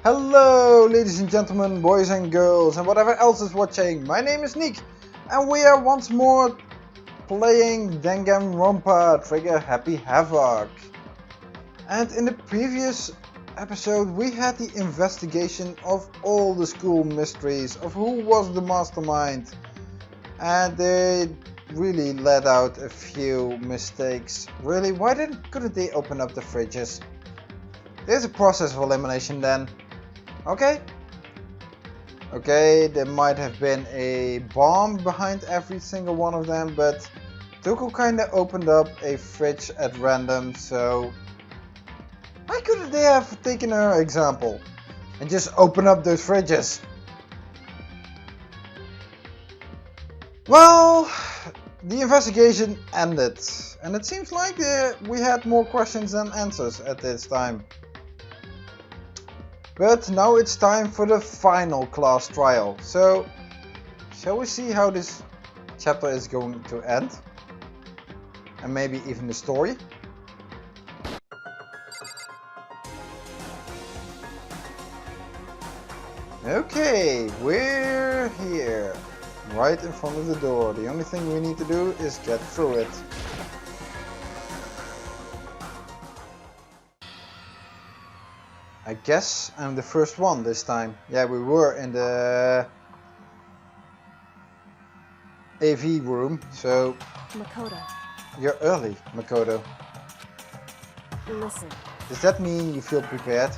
Hello ladies and gentlemen, boys and girls and whatever else is watching. My name is Nick and we are once more playing Danganronpa Trigger Happy Havoc. And in the previous episode we had the investigation of all the school mysteries of who was the mastermind. And they really let out a few mistakes. Really, why couldn't they open up the fridges? There's a process of elimination then. Okay, there might have been a bomb behind every single one of them, but Toko kinda opened up a fridge at random, so why couldn't they have taken her example and just open up those fridges? Well, the investigation ended, and it seems like we had more questions than answers at this time. But now it's time for the final class trial. So, shall we see how this chapter is going to end? And maybe even the story? Okay, we're here. Right in front of the door. The only thing we need to do is get through it. I guess I'm the first one this time. Yeah, we were in the AV room, so... Makoto. You're early, Makoto. Listen. Does that mean you feel prepared?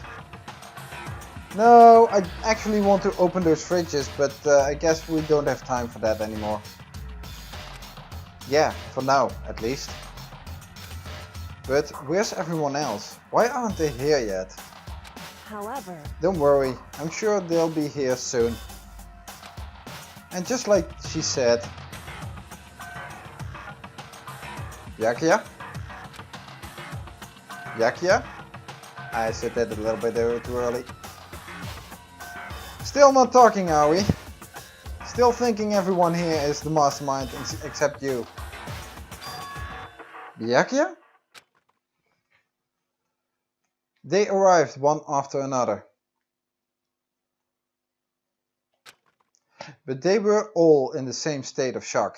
No, I actually want to open those fridges, but I guess we don't have time for that anymore. Yeah, for now, at least. But where's everyone else? Why aren't they here yet? However... Don't worry, I'm sure they'll be here soon. And just like she said... Yakia? Yakia? I said that a little bit too early. Still not talking, are we? Still thinking everyone here is the mastermind except you. Yakia? They arrived one after another. But they were all in the same state of shock.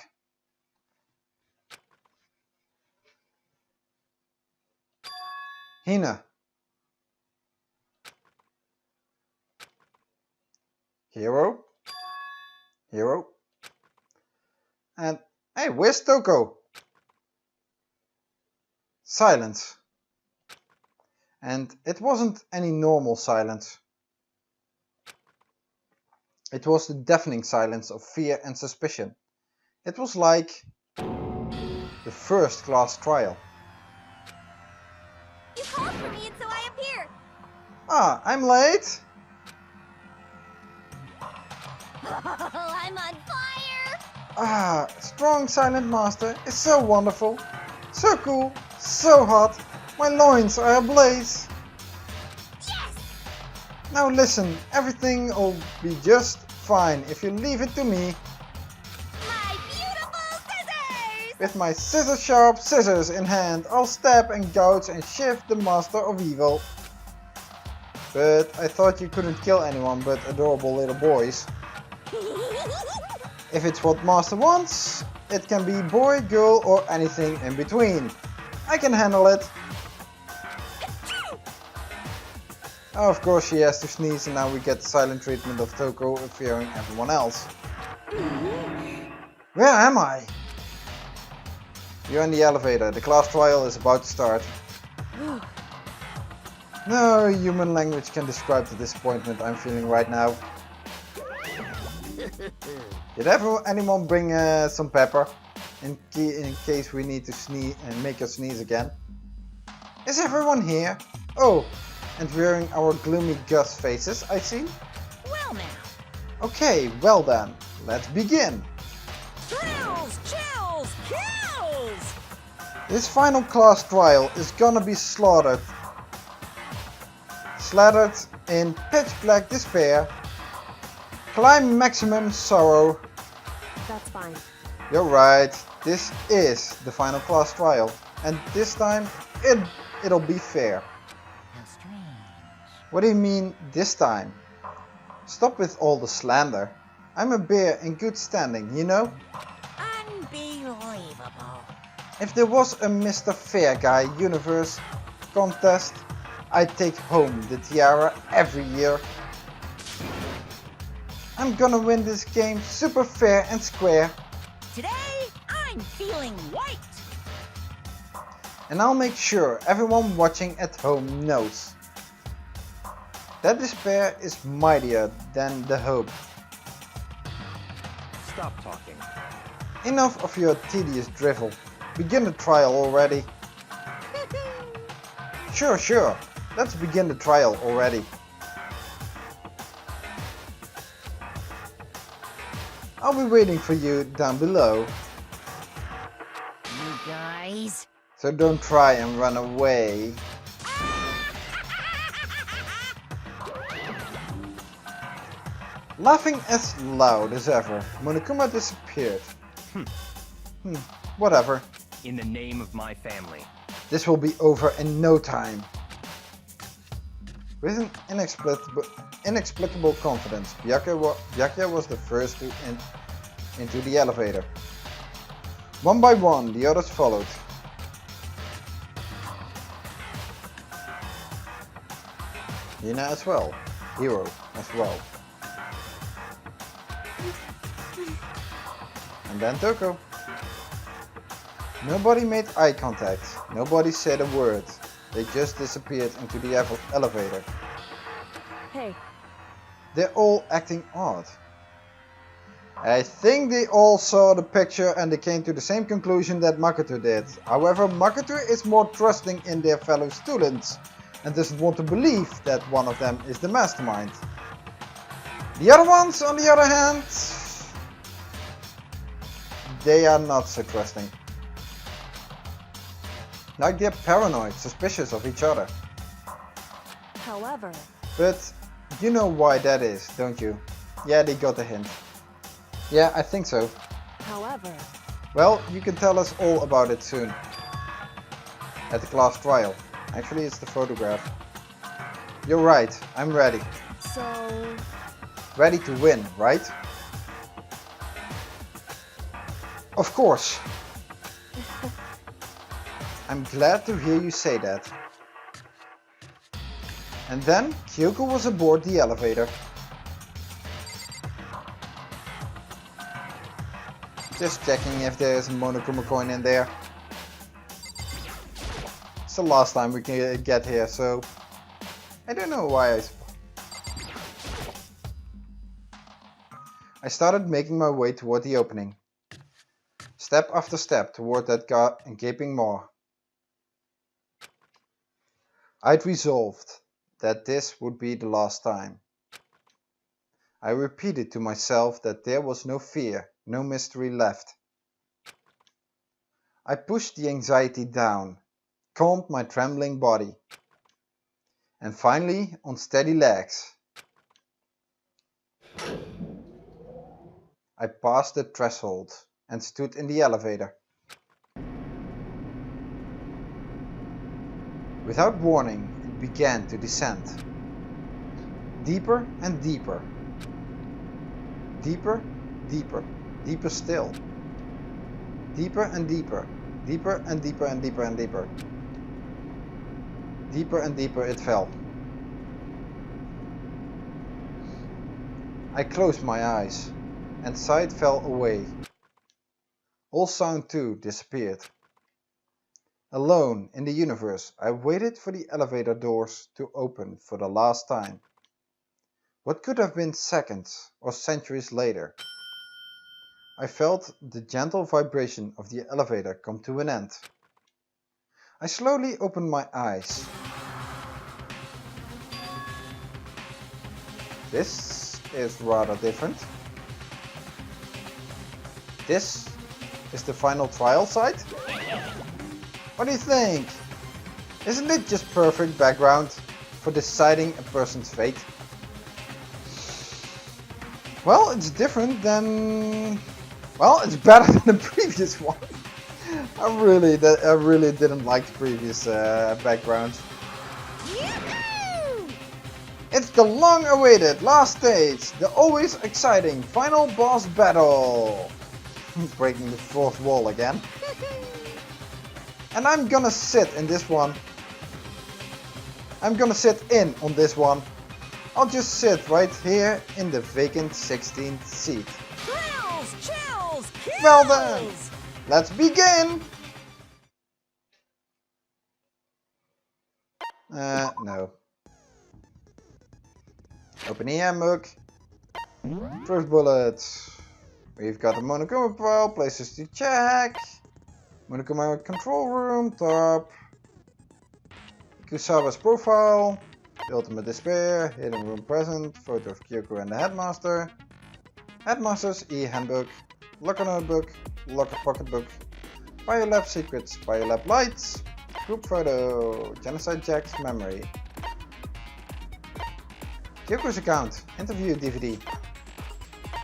Hina. Hero. Hero. And hey, where's Toko? Silence. And it wasn't any normal silence. It was the deafening silence of fear and suspicion. It was like the first class trial. You called for me and so I appeared. Ah, I'm late. I'm on fire. Ah, strong silent master is so wonderful. So cool, so hot. My loins are ablaze. Yes! Now listen, everything will be just fine if you leave it to me. My beautiful scissors! With my scissor-sharp scissors in hand, I'll stab and gouge and shift the master of evil. But I thought you couldn't kill anyone but adorable little boys. If it's what master wants, it can be boy, girl or anything in between. I can handle it. Oh, of course she has to sneeze and now we get the silent treatment of Toko fearing everyone else. Where am I? You're in the elevator. The class trial is about to start. No human language can describe the disappointment I'm feeling right now. Did anyone bring some pepper? In case we need to sneeze and make her sneeze again. Is everyone here? Oh, and wearing our gloomy Gus faces, I see. Well now. Okay, well then, let's begin. Thrills, chills, kills! This final class trial is gonna be slaughtered. Slathered in pitch black despair. Climb maximum sorrow. That's fine. You're right, this is the final class trial. And this time, it'll be fair. How strange. What do you mean this time? Stop with all the slander. I'm a bear in good standing, you know? Unbelievable. If there was a Mr. Fair Guy Universe contest, I'd take home the tiara every year. I'm gonna win this game super fair and square. Today, I'm feeling white. And I'll make sure everyone watching at home knows that despair is mightier than the hope. Stop talking. Enough of your tedious drivel. Begin the trial already. Sure. Let's begin the trial already. I'll be waiting for you down below. You guys. So don't try and run away. Laughing as loud as ever, Monokuma disappeared. Whatever. In the name of my family. This will be over in no time. With an inexplicable confidence, Byakuya was the first to into the elevator. One by one, the others followed. Hina as well. Hero as well. And then Toko. Nobody made eye contact. Nobody said a word. They just disappeared into the elevator. Hey. They're all acting odd. I think they all saw the picture and they came to the same conclusion that Makoto did. However, Makoto is more trusting in their fellow students and doesn't want to believe that one of them is the mastermind. The other ones, on the other hand, they are not so trusting. Like they're paranoid, suspicious of each other. However. But you know why that is, don't you? Yeah, they got the hint. Yeah, I think so. However. Well, you can tell us all about it soon. At the class trial. Actually, it's the photograph. You're right, I'm ready. So. Ready to win, right? Of course. I'm glad to hear you say that. And then Kyoko was aboard the elevator. Just checking if there's a Monokuma coin in there. It's the last time we can get here, so I don't know why I started making my way toward the opening. Step after step toward that gaping maw. I'd resolved that this would be the last time. I repeated to myself that there was no fear, no mystery left. I pushed the anxiety down, calmed my trembling body, and finally, on steady legs, I passed the threshold and stood in the elevator. Without warning, it began to descend. Deeper and deeper. Deeper, deeper, deeper still. Deeper and deeper. Deeper and deeper and deeper and deeper. Deeper and deeper it fell. I closed my eyes, and sight fell away. All sound too disappeared. Alone in the universe, I waited for the elevator doors to open for the last time. What could have been seconds or centuries later? I felt the gentle vibration of the elevator come to an end. I slowly opened my eyes. This is rather different. This is the final trial site? What do you think? Isn't it just perfect background for deciding a person's fate? Well, it's different than... Well, it's better than the previous one. I really didn't like the previous background. Yoo-hoo! the long-awaited last stage, the always exciting final boss battle. Breaking the fourth wall again. And I'm gonna sit in this one. I'm gonna sit in on this one. I'll just sit right here in the vacant 16th seat. Thrills, chills, kills. Well then, let's begin! No. Open the handbook. First bullet. We've got the Monokuma file, places to check. Monokuma control room, top. Kusawa's profile. The ultimate despair, hidden room present, photo of Kyoko and the headmaster. Headmaster's e-handbook. Locker notebook, locker pocketbook. Biolab secrets, biolab lights. Group photo, genocide Jack's memory. Kyoko's account, interview DVD.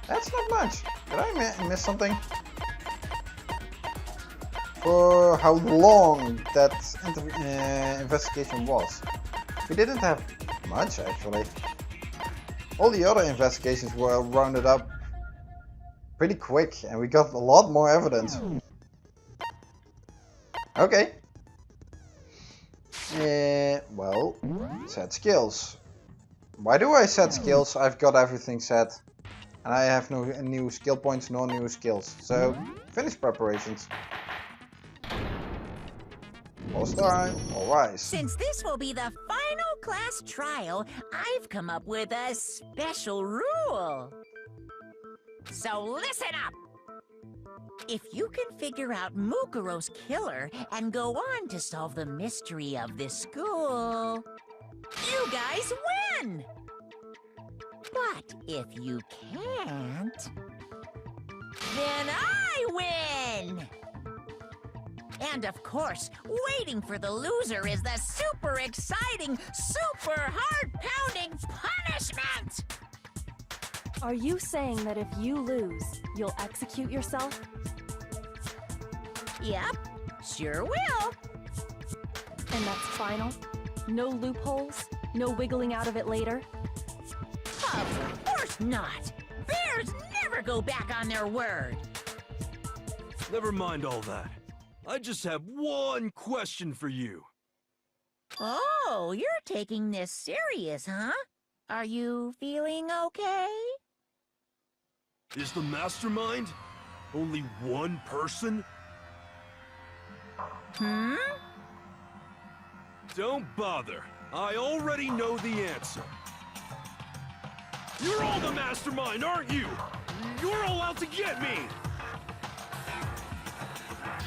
That's not much. Did I miss something? For how long that investigation was. We didn't have much actually. All the other investigations were rounded up pretty quick and we got a lot more evidence. Okay. Well, set skills. Why do I set skills? I've got everything set. And I have no new skill points, nor new skills. So, finish preparations. All time, all rise. Since this will be the final class trial, I've come up with a special rule. So listen up! If you can figure out Mukuro's killer and go on to solve the mystery of this school, you guys win! But if you can't, then I win! And of course, waiting for the loser is the super exciting, super heart-pounding punishment! Are you saying that if you lose, you'll execute yourself? Yep, sure will. And that's final? No loopholes? No wiggling out of it later? Of course not! Bears never go back on their word! Never mind all that. I just have one question for you. Oh, you're taking this serious, huh? Are you feeling okay? Is the mastermind only one person? Hmm? Don't bother. I already know the answer. You're all the mastermind, aren't you? You're all out to get me!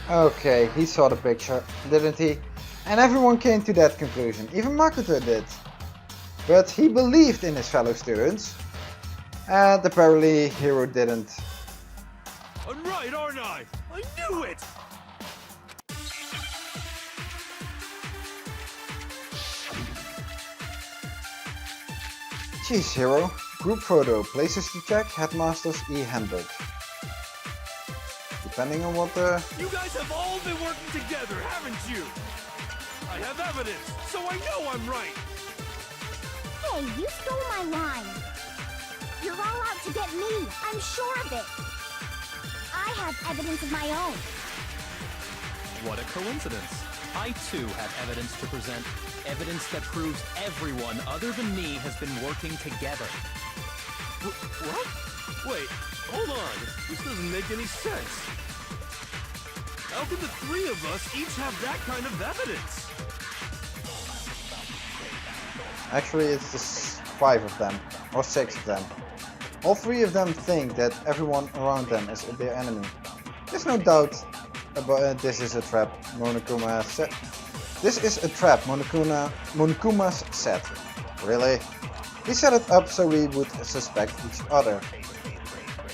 Okay, he saw the picture, didn't he? And everyone came to that conclusion, even Makoto did. But he believed in his fellow students. And apparently Hiro didn't. I'm right, aren't I? I knew it! Jeez, Hiro. Group photo, places to check, headmaster's e-handbook. Depending on what the... You guys have all been working together, haven't you? I have evidence, so I know I'm right! Hey, you stole my line. You're all out to get me. I'm sure of it. I have evidence of my own. What a coincidence. I too have evidence to present. Evidence that proves everyone other than me has been working together. What? Wait, hold on. This doesn't make any sense. How can the three of us each have that kind of evidence? Actually, it's just 5 of them, or 6 of them. All 3 of them think that everyone around them is their enemy. There's no doubt about this is a trap. Monokuma said. This is a trap. Monokuma's set. Really? He set it up so we would suspect each other.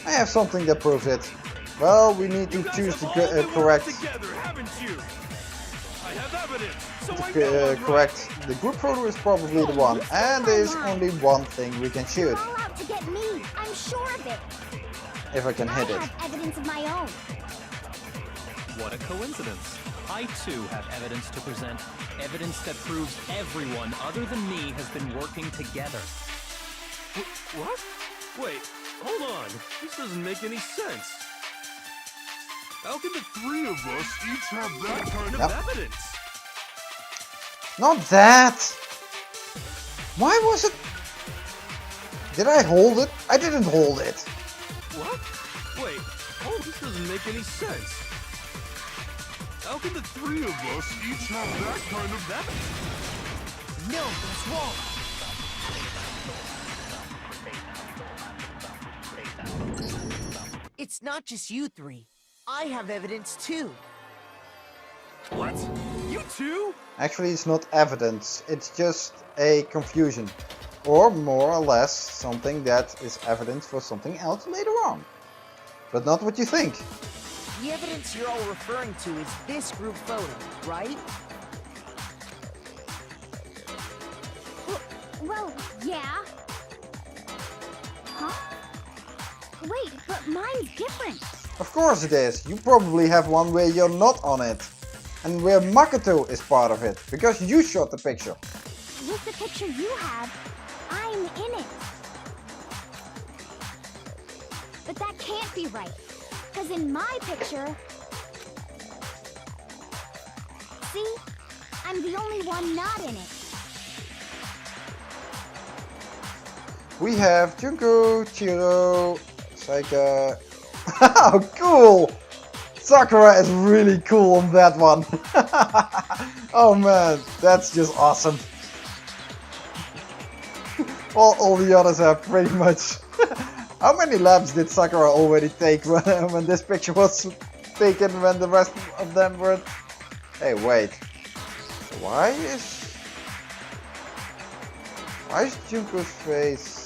I have something that proves it. Well, we need to choose the correct. Correct. The group photo is probably the one, and there is only one thing we can shoot. You're all out to get me. I'm sure of it. If I can hit I it. have evidence of my own. What a coincidence. I too have evidence to present. Evidence that proves everyone other than me has been working together. What? Wait, hold on. This doesn't make any sense. How can the three of us each have that kind of evidence? Not that! Why was it? Did I hold it? I didn't hold it. What? Wait, this doesn't make any sense. How can the three of us each have that kind of evidence? No, that's wrong. It's not just you three. I have evidence too. What? You too? Actually, it's not evidence. It's just a confusion. Or more or less something that is evidence for something else later on. But not what you think. The evidence you're all referring to is this group photo, right? Well, yeah. Huh? Wait, but mine's different. Of course it is. You probably have one where you're not on it. And where Makoto is part of it. Because you shot the picture. With the picture you have, I'm in it. But that can't be right. Because in my picture... See? I'm the only one not in it. We have Junko, Chiro, Saika. Oh, cool! Sakura is really cool on that one. Oh man, that's just awesome. All the others are pretty much... How many laps did Sakura already take when this picture was taken when the rest of them were... Hey, wait. Why is Junko's face...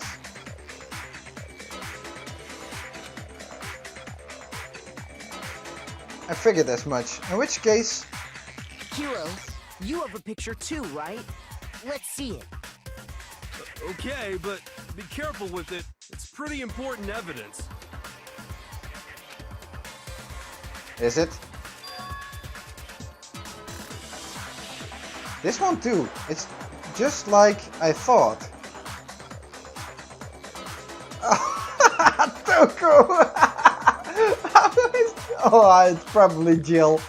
I figured as much. In which case... Hiro, you have a picture too, right? Let's see it. Okay, but be careful with it. It's pretty important evidence. Is it? This one too. It's just like I thought. Toko! Oh, it's probably Jill.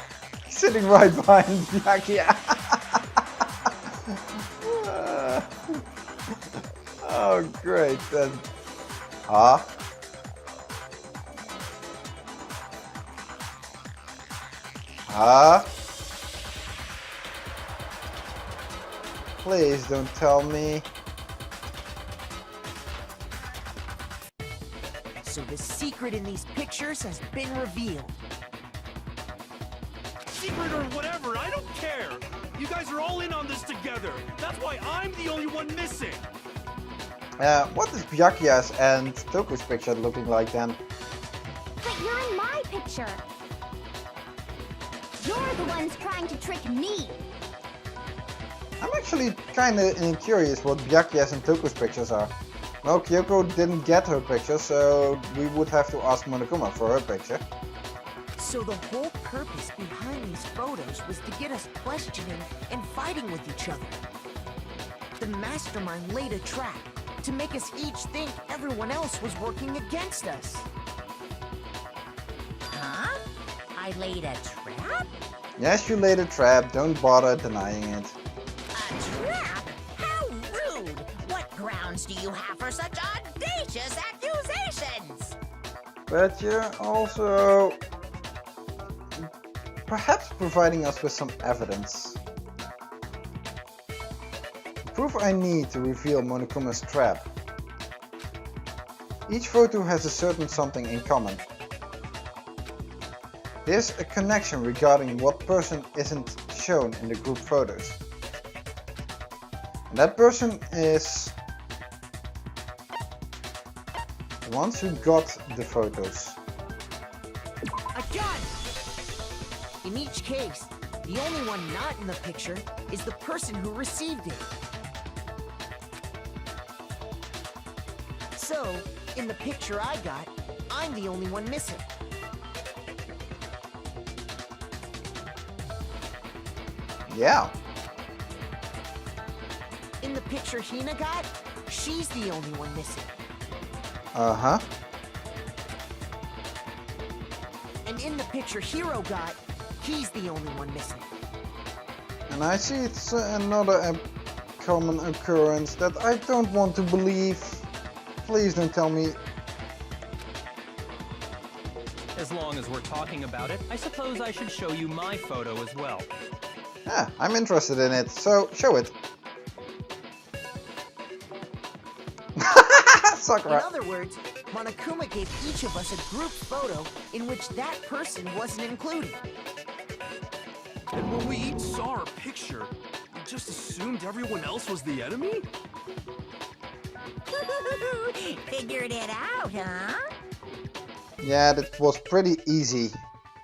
Sitting right behind Byakuya. Oh, great. Then. Huh? Huh? Please don't tell me. So the secret in these pictures has been revealed. Secret or whatever, I don't care. You guys are all in on this together. That's why I'm the only one missing. What is Byakuya's and Toku's picture looking like then? But you're in my picture. You're the ones trying to trick me. I'm actually kinda curious what Byakuya's and Toku's pictures are. Well, Kyoko didn't get her picture, so we would have to ask Monokuma for her picture. So the whole purpose behind these photos was to get us questioning and fighting with each other. The mastermind laid a trap to make us each think everyone else was working against us. Huh? I laid a trap? Yes, you laid a trap, don't bother denying it. A trap? How rude! What grounds do you have for such audacious accusations? But you're also... perhaps providing us with some evidence. The proof I need to reveal Monokuma's trap. Each photo has a certain something in common. There's a connection regarding what person isn't shown in the group photos. And that person is the ones who got the photos. A gun! In each case, the only one not in the picture is the person who received it. So, in the picture I got, I'm the only one missing. Yeah. In the picture Hina got, She's the only one missing. Uh-huh. And in the picture Hero got, he's the only one missing. And I see it's another common occurrence that I don't want to believe. Please don't tell me. As long as we're talking about it, I suppose I should show you my photo as well. Yeah, I'm interested in it, so show it. In Sakura. other words, Monokuma gave each of us a group photo in which that person wasn't included. And when we each saw our picture, we just assumed everyone else was the enemy? Figured it out, huh? Yeah, that was pretty easy.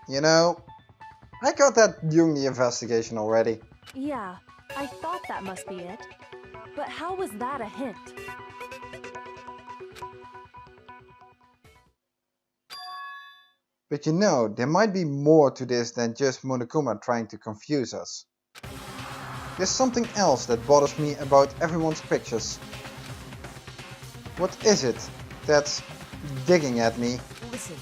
You know, I got that during the investigation already. Yeah, I thought that must be it. But how was that a hint? But you know, there might be more to this than just Monokuma trying to confuse us. There's something else that bothers me about everyone's pictures. What is it that's digging at me? Listen,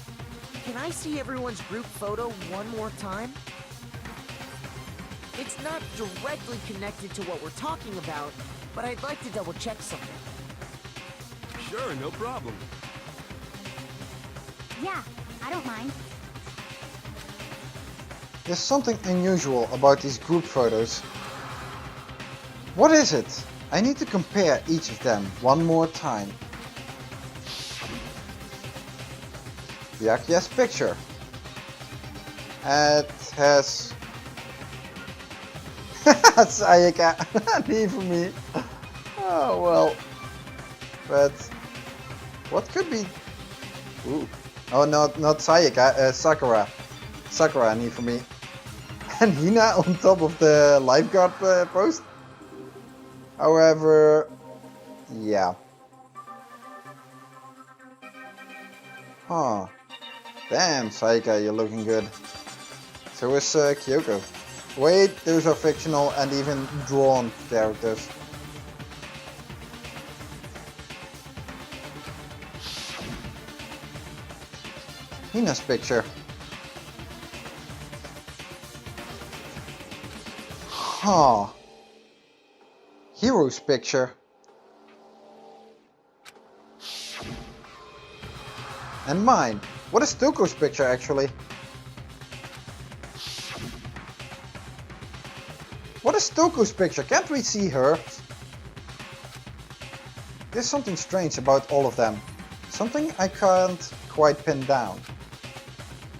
can I see everyone's group photo one more time? It's not directly connected to what we're talking about, but I'd like to double check something. Sure, no problem. Yeah, I don't mind. There's something unusual about these group photos. What is it? I need to compare each of them one more time. Byakuya's picture. It has Sayaka. Niet for me. Oh well. But what could be? Ooh. Oh, not Sayaka. Sakura. Sakura, niet for me. And Hina on top of the lifeguard post. However, yeah. Huh. Damn, Sayaka, you're looking good. So is Kyoko. Wait, those are fictional and even drawn characters. Hina's picture. Huh. Hero's picture. And mine. What is Toko's picture actually? What is Toko's picture? Can't we see her? There's something strange about all of them. Something I can't quite pin down.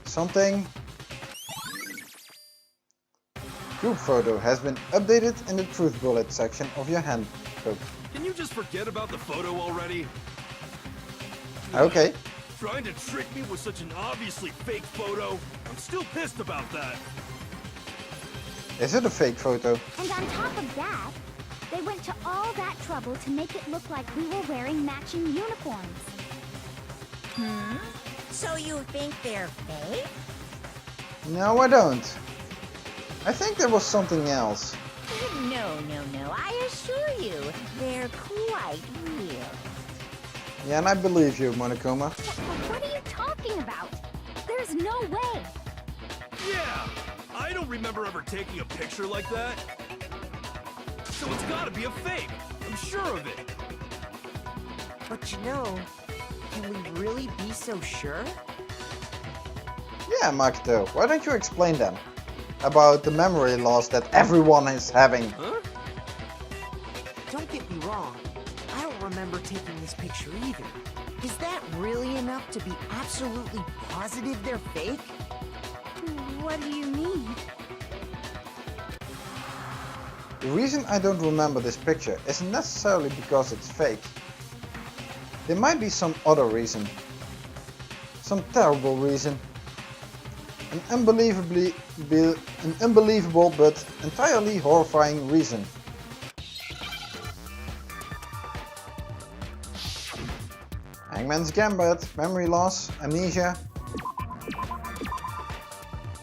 Something... Group photo has been updated in the truth bullet section of your handbook. Can you just forget about the photo already? Okay. Trying to trick me with such an obviously fake photo? I'm still pissed about that. Is it a fake photo? And on top of that, they went to all that trouble to make it look like we were wearing matching uniforms. So you think they're fake? No, I don't. I think there was something else. No, I assure you, they're quite real. Yeah, and I believe you, Monokuma. What are you talking about? There's no way. Yeah! I don't remember ever taking a picture like that. So it's gotta be a fake. I'm sure of it. But you know, can we really be so sure? Yeah, Makoto, why don't you explain them? About the memory loss that everyone is having. Huh? Don't get me wrong, I don't remember taking this picture either. Is that really enough to be absolutely positive they're fake? What do you mean? The reason I don't remember this picture isn't necessarily because it's fake. There might be some other reason. Some terrible reason. An unbelievable but entirely horrifying reason. Hangman's Gambit, memory loss, amnesia.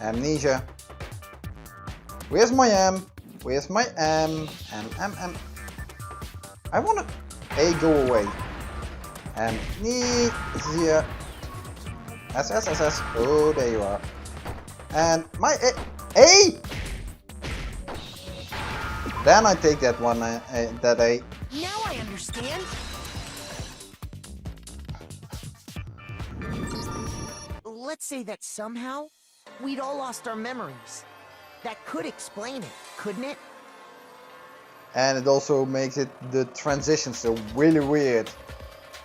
Amnesia. Where's my M? Where's my M? M. I wanna... A, go away. And NIS is here. S. Oh, there you are. And my A. Then I take that one, that A. Now I understand. Let's say that somehow we'd all lost our memories. That could explain it, couldn't it? And it also makes it the transition so really weird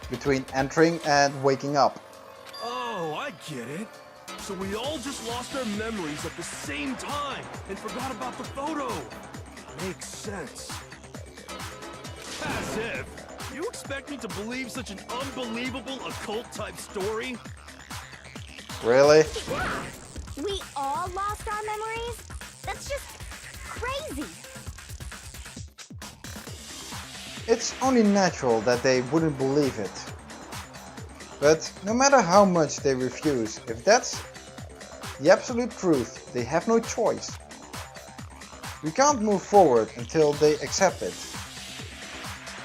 between entering and waking up. Oh, I get it. So we all just lost our memories at the same time and forgot about the photo. Makes sense. As if. You expect me to believe such an unbelievable occult-type story? Really? Yeah, we all lost our memories? That's just crazy. It's only natural that they wouldn't believe it. But no matter how much they refuse, if that's the absolute truth, they have no choice. We can't move forward until they accept it.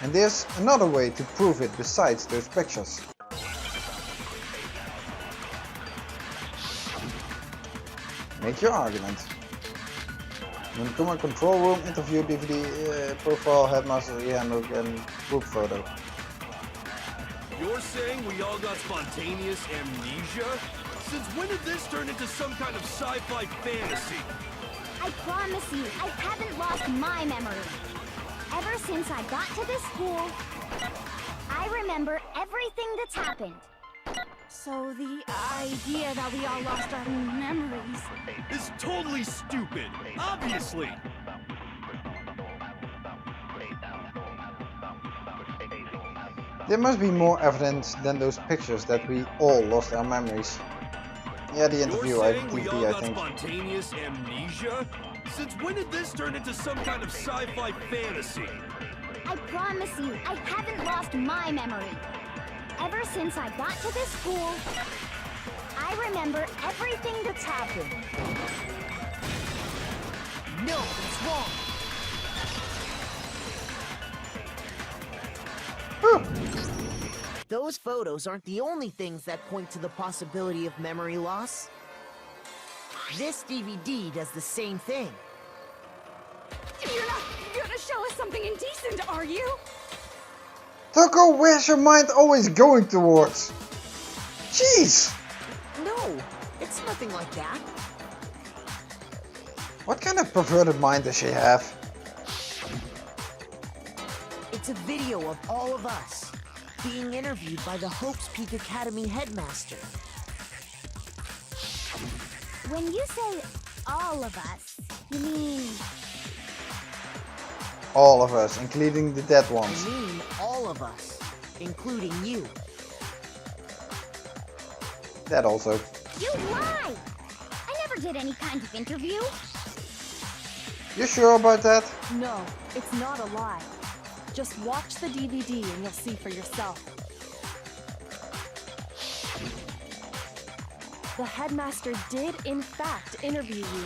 And there's another way to prove it besides those pictures. Make your argument. Monokuma control room, interview, DVD, profile, headmaster, handbook, and group photo. You're saying we all got spontaneous amnesia? Since when did this turn into some kind of sci-fi fantasy? I promise you, I haven't lost my memory. Ever since I got to this school, I remember everything that's happened. So the idea that we all lost our memories. It's totally stupid, obviously. There must be more evidence than those pictures that we all lost our memories. Yeah, the interview, You're saying we all I got think. spontaneous amnesia? Since when did this turn into some kind of sci-fi fantasy? I promise you, I haven't lost my memory. Ever since I got to this school, I remember everything that's happened. No, it's wrong. Those photos aren't the only things that point to the possibility of memory loss. This DVD does the same thing. You're not gonna show us something indecent, are you? Toko, where's your mind always going towards? Jeez! No, it's nothing like that. What kind of perverted mind does she have? It's a video of all of us being interviewed by the Hopes Peak Academy headmaster. When you say all of us, you mean... All of us, including the dead I ones. mean all of us, including you. That also. You lie! I never did any kind of interview. You sure about that? No, it's not a lie. Just watch the DVD and you'll see for yourself. The headmaster did, in fact, interview you.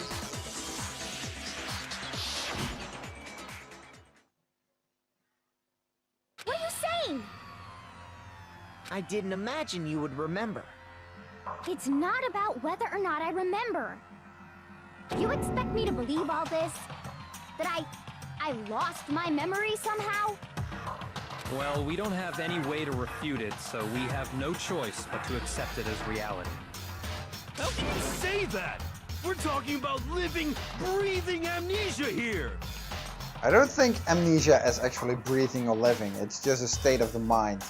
What are you saying? I didn't imagine you would remember. It's not about whether or not I remember. You expect me to believe all this? That I lost my memory somehow? Well, we don't have any way to refute it, so we have no choice but to accept it as reality. How can you say that? We're talking about living, breathing amnesia here. I don't think amnesia is actually breathing or living, it's just a state of the mind.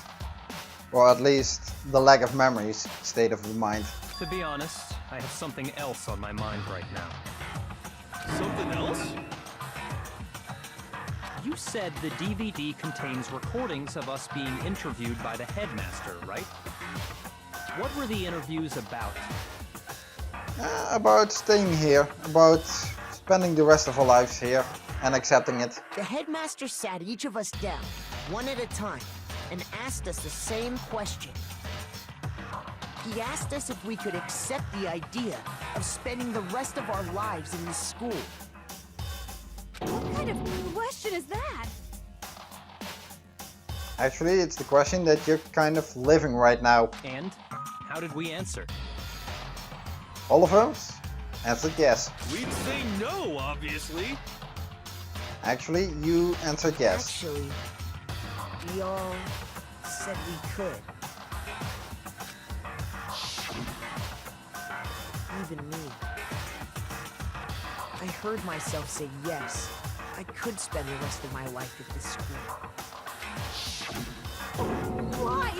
Or at least the lack of memories state of the mind. To be honest, I have something else on my mind right now. Something else? You said the DVD contains recordings of us being interviewed by the headmaster, right? What were the interviews about? About staying here, about spending the rest of our lives here and accepting it. The headmaster sat each of us down, one at a time, and asked us the same question. He asked us if we could accept the idea of spending the rest of our lives in this school. What kind of question is that? I Actually, it's the question that you're kind of living right now. And how did we answer? All of us answered yes. We'd say no, obviously. Actually, you answered yes. Actually, we all said we could. Even me. I heard myself say yes. I could spend the rest of my life at this school. Why?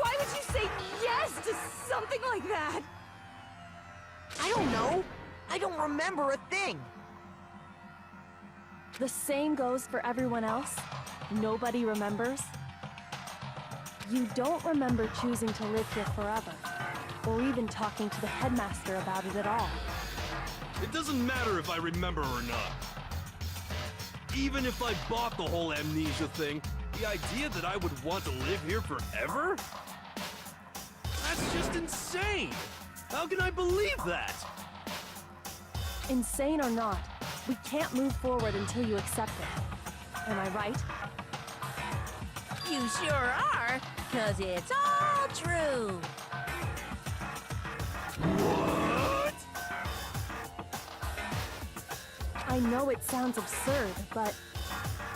Why would you say yes to something like that? I don't know. I don't remember a thing. The same goes for everyone else? Nobody remembers? You don't remember choosing to live here forever, or even talking to the headmaster about it at all. It doesn't matter if I remember or not. Even if I bought the whole amnesia thing, the idea that I would want to live here forever? That's just insane! How can I believe that? Insane or not, we can't move forward until you accept it. Am I right? You sure are, 'cause it's all true. What? I know it sounds absurd, but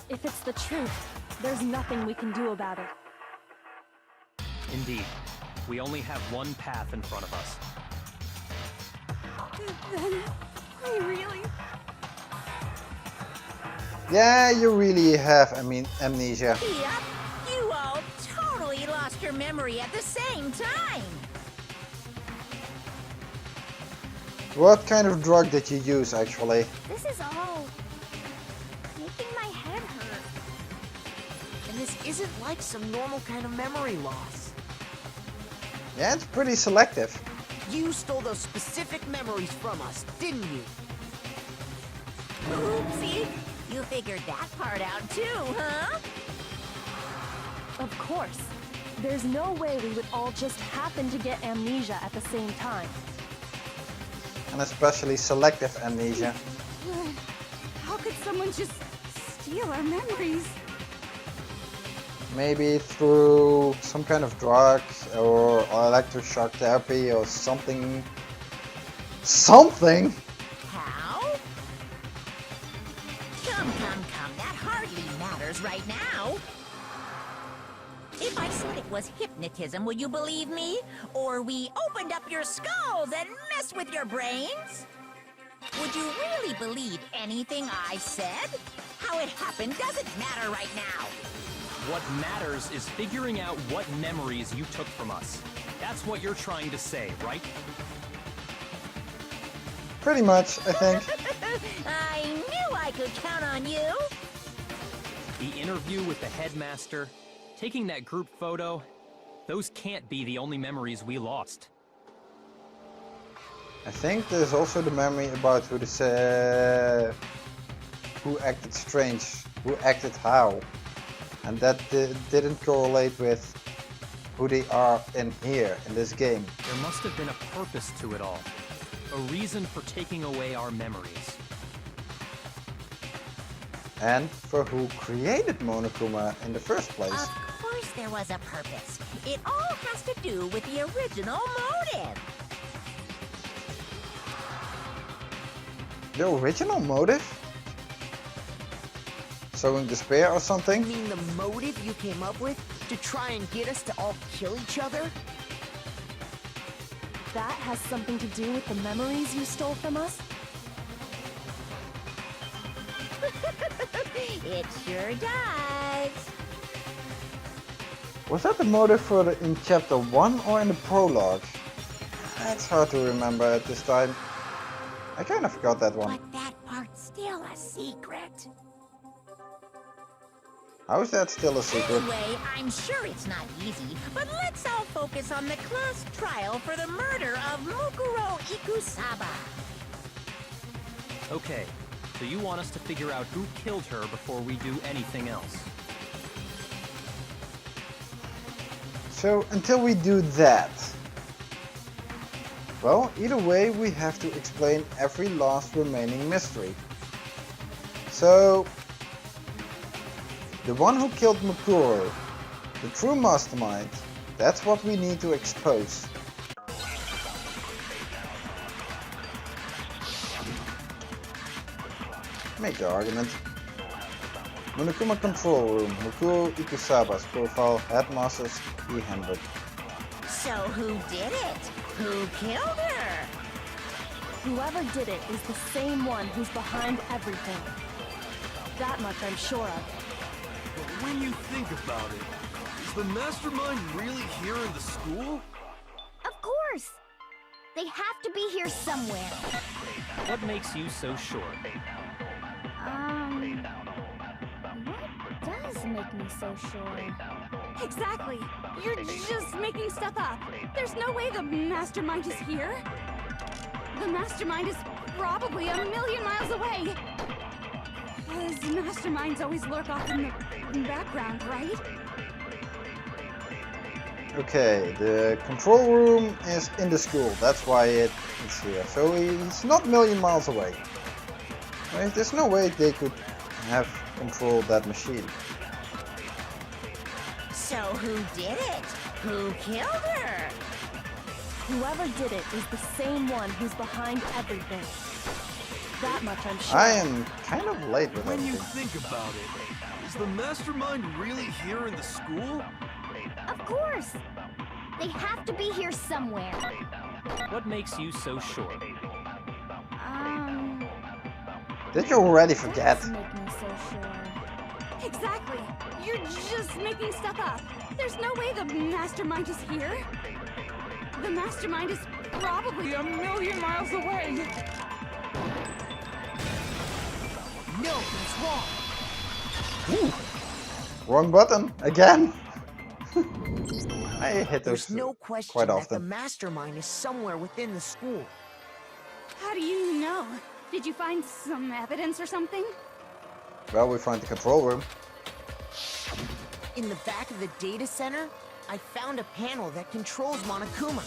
if it's the truth, there's nothing we can do about it. Indeed, we only have one path in front of us. Then, we really... Yeah, you really have, amnesia. Yep, you all totally lost your memory at the same time. What kind of drug did you use, actually? This is all making my head hurt. And this isn't like some normal kind of memory loss. Yeah, it's pretty selective. You stole those specific memories from us, didn't you? Oopsie, you figured that part out too, huh? Of course. There's no way we would all just happen to get amnesia at the same time. And especially selective amnesia. How could someone just steal our memories? Maybe through some kind of drug or electroshock therapy or something. Something? How? Come, that hardly matters right now. If I said it was hypnotism, would you believe me? Or we opened up your skulls and messed with your brains? Would you really believe anything I said? How it happened doesn't matter right now. What matters is figuring out what memories you took from us. That's what you're trying to say, right? Pretty much, I think. I knew I could count on you. The interview with the headmaster, taking that group photo, those can't be the only memories we lost. I think there's also the memory about who acted strange, who acted how. And that didn't correlate with who they are in here, in this game. There must have been a purpose to it all. A reason for taking away our memories. And for who created Monokuma in the first place. Of course there was a purpose. It all has to do with the original motive. The original motive? Sowing despair or something? You mean the motive you came up with to try and get us to all kill each other? That has something to do with the memories you stole from us? It sure does. Was that the motive for in chapter 1 or in the prologue? It's hard to remember at this time. I kind of forgot that one. But that part's still a secret. How is that still a secret? Anyway, I'm sure it's not easy, but let's all focus on the class trial for the murder of Mukuro Ikusaba. Okay, so you want us to figure out who killed her before we do anything else. So, until we do that... Well, either way, we have to explain every last remaining mystery. So... The one who killed Mukuro, The true mastermind. That's what we need to expose. Make your argument. Monokuma control room. Mukuro Ikusaba's profile. Headmaster's e-handbook. So who did it? Who killed her? Whoever did it is the same one who's behind everything. That much I'm sure of. But when you think about it, is the mastermind really here in the school? Of course! They have to be here somewhere. What makes you so sure? What does make me so sure? Exactly. You're just making stuff up. There's no way the mastermind is here. The mastermind is probably 1,000,000 miles away. Because masterminds always lurk off in the background, right? Okay, the control room is in the school. That's why it's here. So he's not 1,000,000 miles away. Right? There's no way they could have controlled that machine. So who did it? Who killed her? Whoever did it is the same one who's behind everything. That much I'm sure. I am kind of late with When you everything. think about it, is the mastermind really here in the school? Of course! They have to be here somewhere. What makes you so sure? Did you already forget? Does make me so sure. Exactly. You're just making stuff up. There's no way the mastermind is here. The mastermind is probably 1,000,000 miles away. No, he's wrong. Ooh. Wrong button again. I hit those There's no question quite that the often. mastermind is somewhere within the school. How do you know? Did you find some evidence or something? Well, we find the control room. In the back of the data center, I found a panel that controls Monokuma.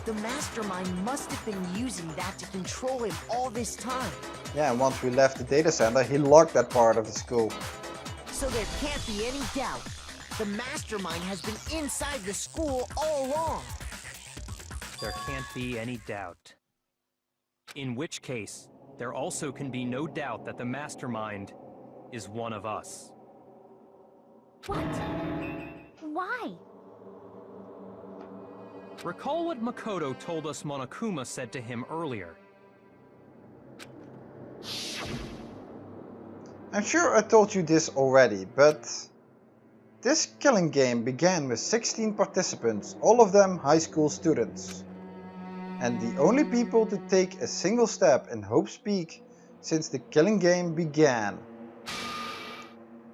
The mastermind must have been using that to control him all this time. Yeah, and once we left the data center, he locked that part of the school. So there can't be any doubt. The mastermind has been inside the school all along. There can't be any doubt. In which case, there also can be no doubt that the mastermind is one of us. What? Why? Recall what Makoto told us Monokuma said to him earlier. I'm sure I told you this already, but this killing game began with 16 participants, all of them high school students. And the only people to take a single step in Hope's Peak since the killing game began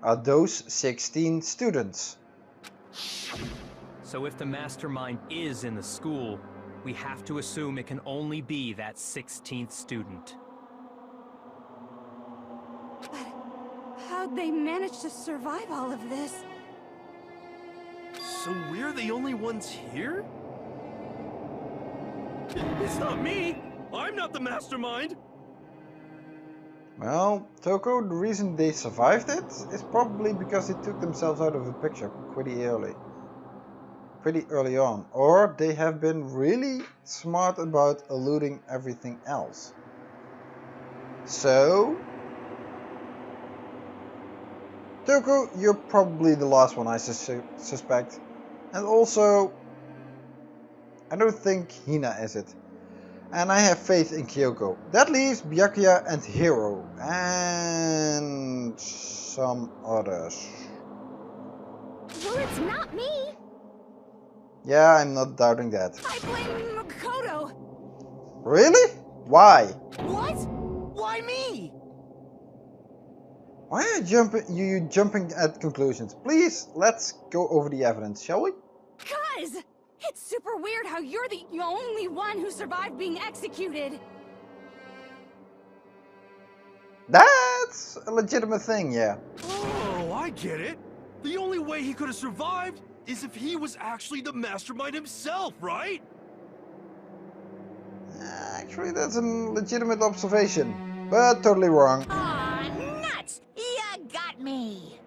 are those 16 students. So if the mastermind is in the school, we have to assume it can only be that 16th student. How'd they manage to survive all of this? So we're the only ones here? It's not me! I'm not the mastermind! Well, Toko, the reason they survived it is probably because they took themselves out of the picture pretty early on, or they have been really smart about eluding everything else. So, Toko, you're probably the last one I suspect, and also I don't think Hina is it. And I have faith in Kyoko. That leaves Byakuya and Hiro. And some others. Well, it's not me! Yeah, I'm not doubting that. I blame Makoto! Really? Why? What? Why me? Why are you jumping at conclusions? Please, let's go over the evidence, shall we? Cuz! It's super weird how you're the only one who survived being executed! That's a legitimate thing, yeah. Oh, I get it! The only way he could have survived is if he was actually the mastermind himself, right? Actually, that's a legitimate observation, but totally wrong. Aw, nuts! You got me!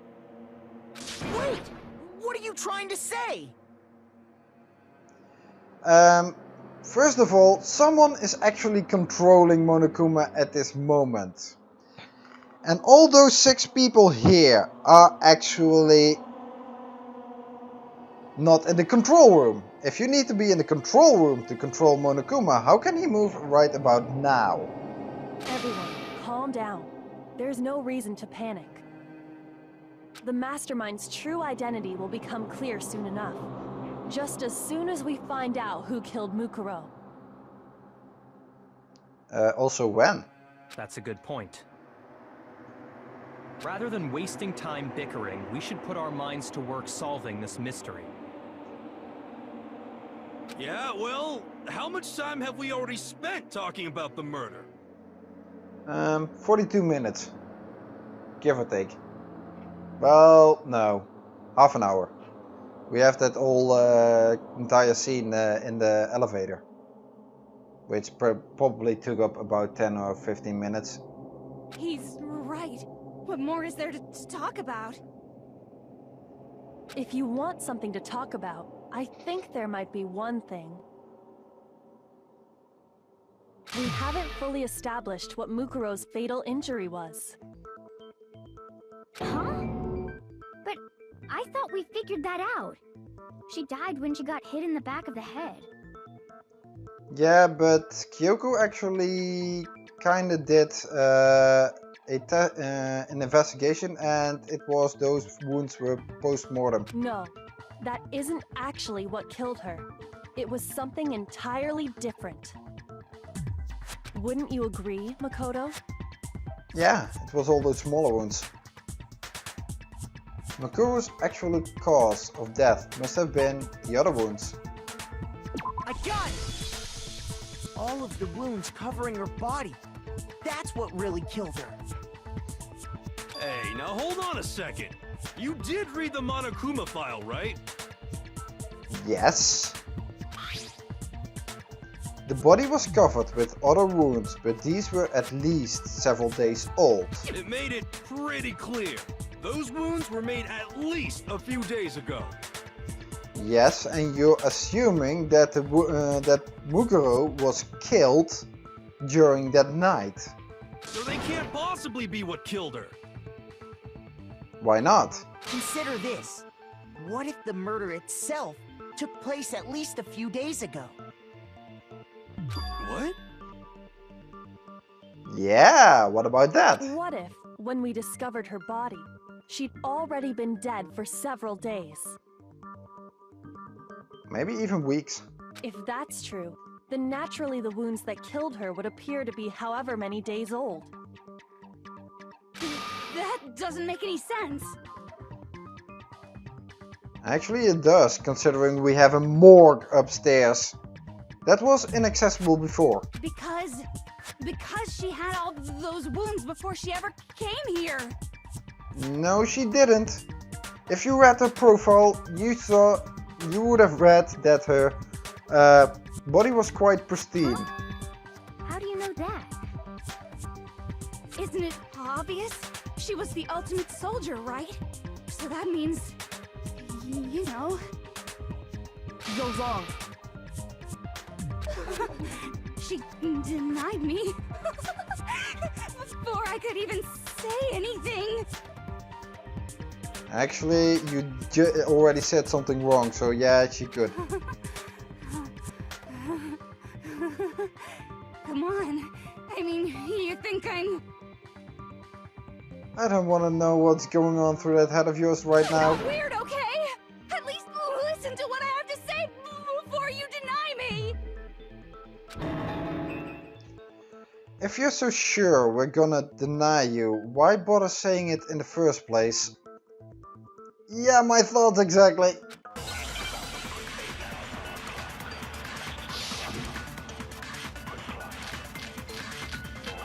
trying to say? First of all, someone is actually controlling Monokuma at this moment. And all those 6 people here are actually not in the control room. If you need to be in the control room to control Monokuma, how can he move right about now? Everyone, calm down. There's no reason to panic. The Mastermind's true identity will become clear soon enough. Just as soon as we find out who killed Mukuro. Also when? That's a good point. Rather than wasting time bickering, we should put our minds to work solving this mystery. Yeah, well, how much time have we already spent talking about the murder? 42 minutes. Give or take. Well, no. Half an hour. We have that whole entire scene in the elevator. Which probably took up about 10 or 15 minutes. He's right. What more is there to talk about? If you want something to talk about, I think there might be one thing. We haven't fully established what Mukuro's fatal injury was. Huh? But I thought we figured that out. She died when she got hit in the back of the head. Yeah, but Kyoko actually kinda did an investigation, and it was those wounds were post-mortem. No, that isn't actually what killed her. It was something entirely different. Wouldn't you agree, Makoto? Yeah, it was all those smaller wounds. Makuro's actual cause of death must have been the other wounds. I got it! All of the wounds covering her body. That's what really killed her. Hey, now hold on a second. You did read the Monokuma file, right? Yes. The body was covered with other wounds, but these were at least several days old. It made it pretty clear. Those wounds were made at least a few days ago. Yes, and you're assuming that that Mukuro was killed during that night. So they can't possibly be what killed her. Why not? Consider this. What if the murder itself took place at least a few days ago? What? Yeah, what about that? What if, when we discovered her body, she'd already been dead for several days? Maybe even weeks. If that's true, then naturally the wounds that killed her would appear to be however many days old. That doesn't make any sense. Actually it does, considering we have a morgue upstairs. That was inaccessible before. Because she had all those wounds before she ever came here. No, she didn't. If you read her profile, you would have read that her body was quite pristine. How do you know that? Isn't it obvious? She was the ultimate soldier, right? So that means, you know. You're wrong. She denied me before I could even say anything. Actually, you already said something wrong, so yeah, she could. Come on. I mean, you think I'm... I don't want to know what's going on through that head of yours right now. Not weird, okay? At least listen to what I have to say before you deny me. If you're so sure we're gonna deny you, why bother saying it in the first place? Yeah, my thoughts exactly.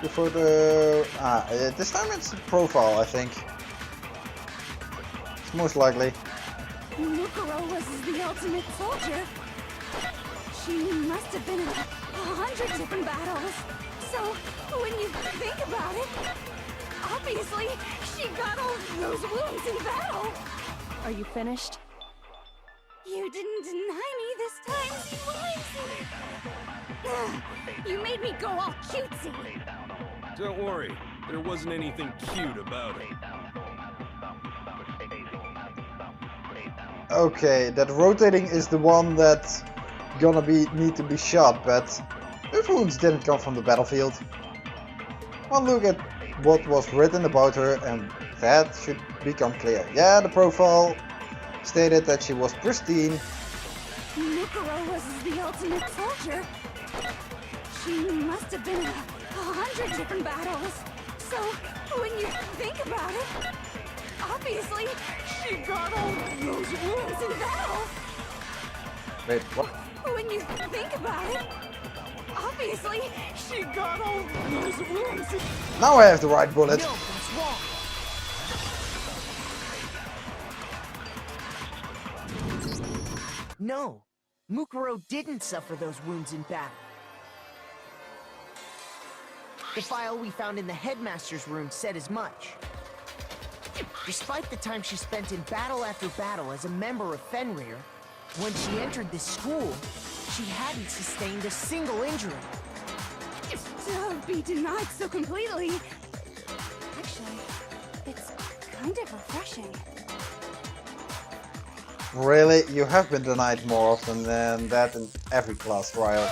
For the this time it's the profile, I think. It's most likely. Mukuro was the ultimate soldier. She must have been in 100 different battles. So, when you think about it, obviously, she got all those wounds in battle. Are you finished? You didn't deny me this time, you You made me go all cutesy. Don't worry, there wasn't anything cute about it. Okay, that rotating is the one that's gonna need to be shot, but those wounds didn't come from the battlefield. One look at what was written about her and that should become clear. Yeah, the profile stated that she was pristine. Mukuro was the ultimate soldier. She must have been in 100 different battles. So, when you think about it, obviously, she got all those wounds in battle. Wait, what? When you think about it, obviously, she got all those wounds. Now I have the right bullet. No, that's wrong. No, Mukuro didn't suffer those wounds in battle. The file we found in the headmaster's room said as much. Despite the time she spent in battle after battle as a member of Fenrir, when she entered this school, she hadn't sustained a single injury. To be denied so completely. Actually, it's kind of refreshing. Really? You have been denied more often than that in every class trial.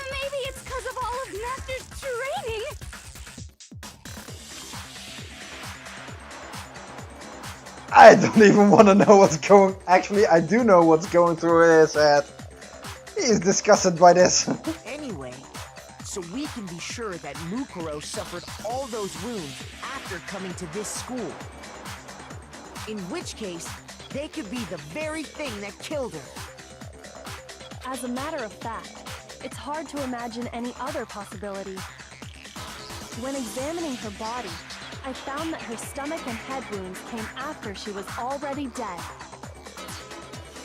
Maybe it's because of all of Master's training. I don't even want to know what's going... Actually, I do know what's going through his head. He is disgusted by this. Anyway, so we can be sure that Mukuro suffered all those wounds after coming to this school. In which case, they could be the very thing that killed her. As a matter of fact, it's hard to imagine any other possibility. When examining her body, I found that her stomach and head wounds came after she was already dead.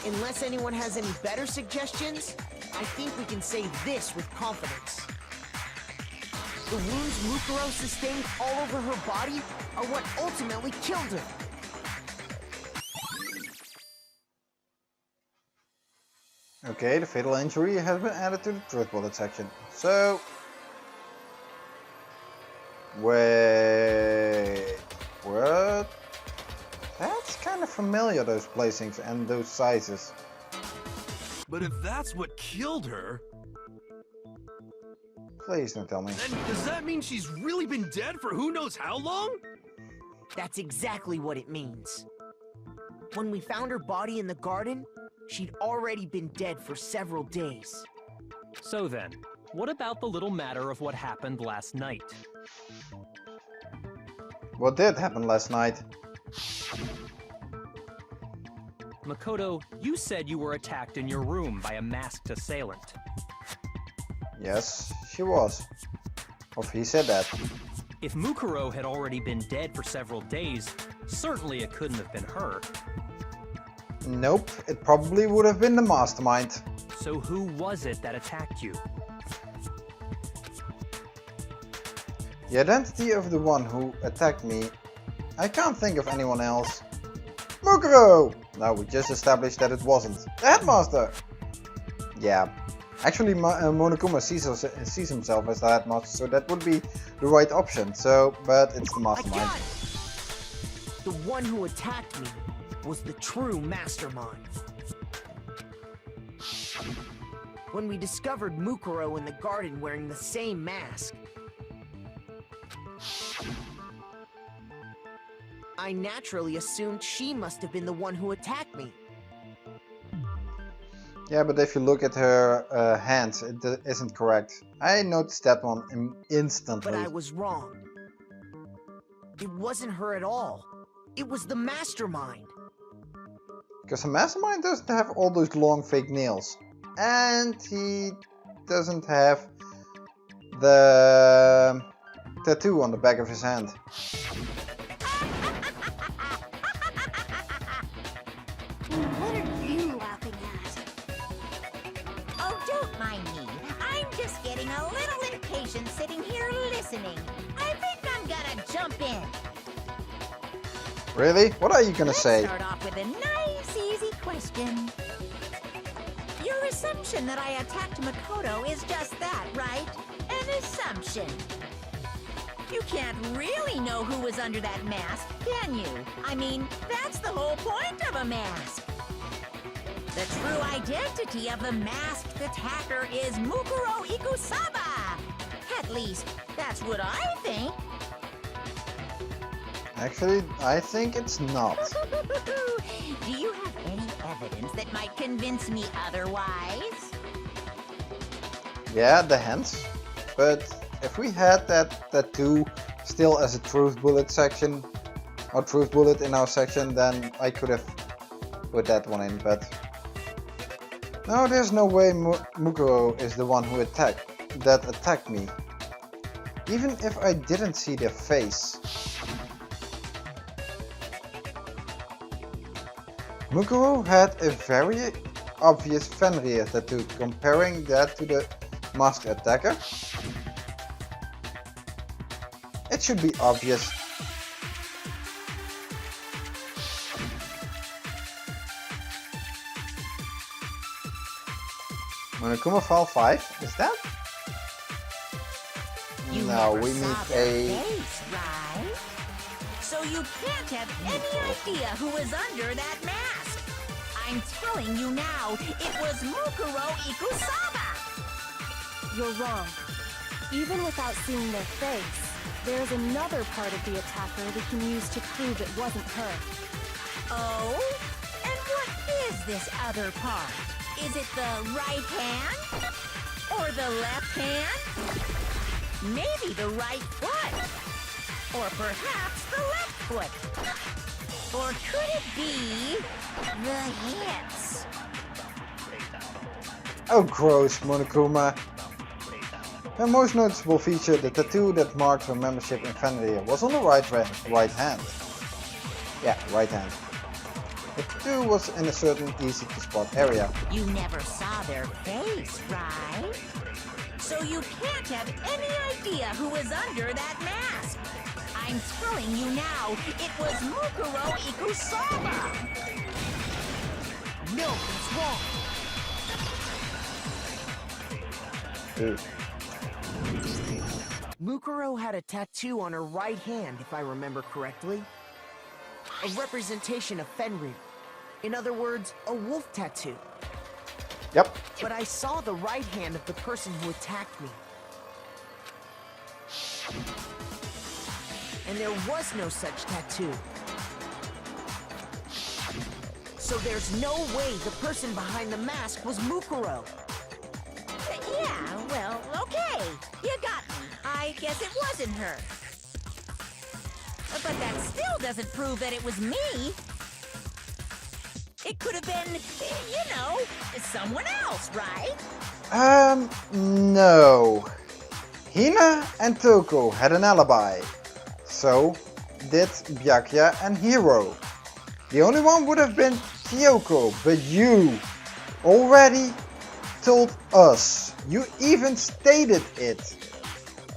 Unless anyone has any better suggestions, I think we can say this with confidence. The wounds Mukuro sustained all over her body are what ultimately killed her. Okay, the fatal injury has been added to the truth bullet section. So... Wait... What? That's kind of familiar, those placings and those sizes. But if that's what killed her, Please don't tell me. then does that mean she's really been dead for who knows how long? That's exactly what it means. When we found her body in the garden, she'd already been dead for several days. So then, what about the little matter of what happened last night? What did happen last night? Makoto, you said you were attacked in your room by a masked assailant. Yes, she was. Or he said that. If Mukuro had already been dead for several days, certainly it couldn't have been her. Nope, it probably would have been the mastermind. So who was it that attacked you? The identity of the one who attacked me, I can't think of anyone else. Mukuro! Now we just established that it wasn't. The headmaster! Yeah, actually Monokuma sees himself as the headmaster, so that would be the right option. So, but it's the mastermind. I got it! The one who attacked me was the true mastermind. When we discovered Mukuro in the garden wearing the same mask, I naturally assumed she must have been the one who attacked me. Yeah, but if you look at her hands, it isn't correct. I noticed that one instantly. But I was wrong. It wasn't her at all. It was the mastermind. Because the mastermind doesn't have all those long fake nails. And he doesn't have the tattoo on the back of his hand. What are you laughing at? Oh, don't mind me. I'm just getting a little impatient sitting here listening. I think I'm gonna jump in. Really? What are you gonna Let's say? start off with a nice, easy question. assumption that I attacked Makoto is just that, right? An assumption. You can't really know who was under that mask, can you? I mean, that's the whole point of a mask. The true identity of the masked attacker is Mukuro Ikusaba. At least, that's what I think. Actually, I think it's not. Do you have any evidence that might convince me otherwise? Yeah, the hands. But if we had that tattoo still as a truth bullet section, or truth bullet in our section, then I could have put that one in, but no, there's no way Mukuro is the one who attacked me. Even if I didn't see their face. Mukuro had a very obvious Fenrir tattoo, comparing that to the masked attacker. It should be obvious. Monokuma file 5, is that? You No, never we saw need their a... face, right? So you can't have any idea who was under that mask. I'm telling you now, it was Mukuro Ikusaba. You're wrong. Even without seeing their face, there's another part of the attacker we can use to prove it wasn't her. Oh? And what is this other part? Is it the right hand? Or the left hand? Maybe the right foot? Or perhaps the left foot? Or could it be the hips? Oh gross, Monokuma. Her most noticeable feature, the tattoo that marked her membership in Fenrir, was on the right hand. Yeah, right hand. The tattoo was in a certain easy to spot area. You never saw their face, right? So you can't have any idea who was under that mask. I'm telling you now, it was Mukuro Ikusaba. No, it's wrong. Dude. Mukuro had a tattoo on her right hand, if I remember correctly. A representation of Fenrir. In other words, a wolf tattoo. Yep. But I saw the right hand of the person who attacked me. And there was no such tattoo. So there's no way the person behind the mask was Mukuro. Yeah, well, okay. You got me. I guess it wasn't her. But that still doesn't prove that it was me. It could have been, you know, someone else, right? No. Hina and Toko had an alibi. So did Byakuya and Hiro. The only one would have been Kyoko, but you already told us, you even stated it,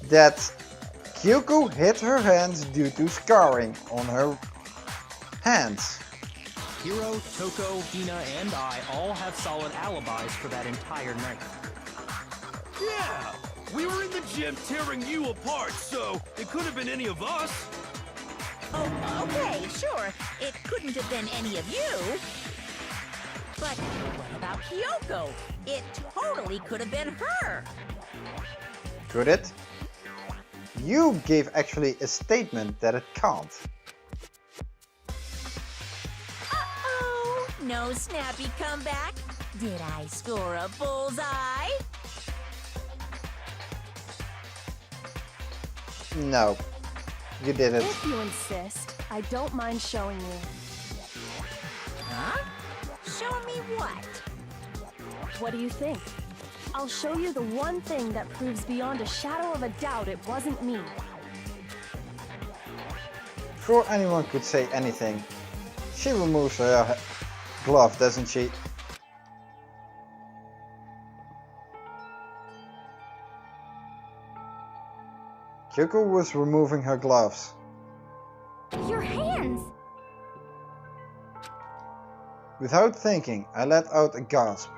that Kyoko hit her hands due to scarring on her hands. Hiro, Toko, Hina, and I all have solid alibis for that entire night. Yeah! We were in the gym tearing you apart, so it could have been any of us. Oh, okay, sure. It couldn't have been any of you. But what about Kyoko? It totally could have been her. Could it? You gave actually a statement that it can't. Uh-oh, no snappy comeback. Did I score a bullseye? No, you didn't. If you insist, I don't mind showing you. Huh? Show me what? What do you think? I'll show you the one thing that proves beyond a shadow of a doubt it wasn't me. Before anyone could say anything, she removes her glove, doesn't she? Kyoko was removing her gloves. Your hands! Without thinking, I let out a gasp.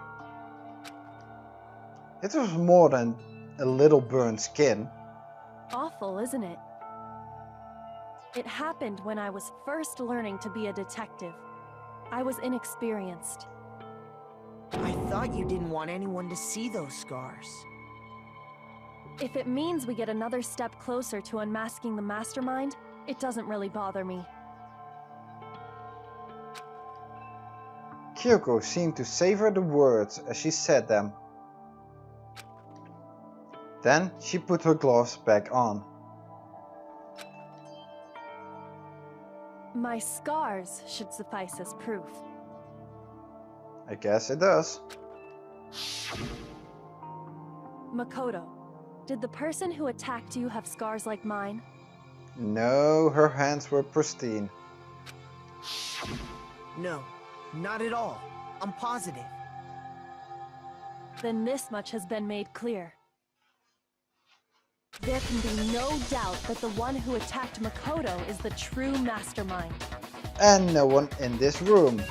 It was more than a little burned skin. Awful, isn't it? It happened when I was first learning to be a detective. I was inexperienced. I thought you didn't want anyone to see those scars. If it means we get another step closer to unmasking the mastermind, it doesn't really bother me. Kyoko seemed to savor the words as she said them. Then she put her gloves back on. My scars should suffice as proof. I guess it does. Makoto, did the person who attacked you have scars like mine? No, her hands were pristine. No, not at all. I'm positive. Then this much has been made clear. There can be no doubt that the one who attacked Makoto is the true mastermind. And no one in this room.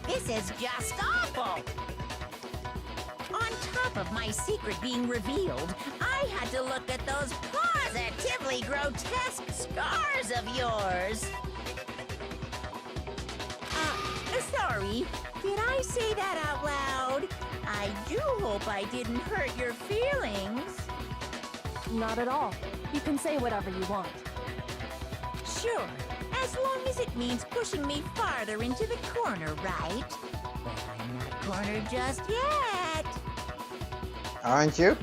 This is just awful! On top of my secret being revealed, I had to look at those positively grotesque scars of yours. Sorry, did I say that out loud? I do hope I didn't hurt your feelings. Not at all. You can say whatever you want. Sure, as long as it means pushing me farther into the corner, right? But I'm not cornered just yet. Aren't you?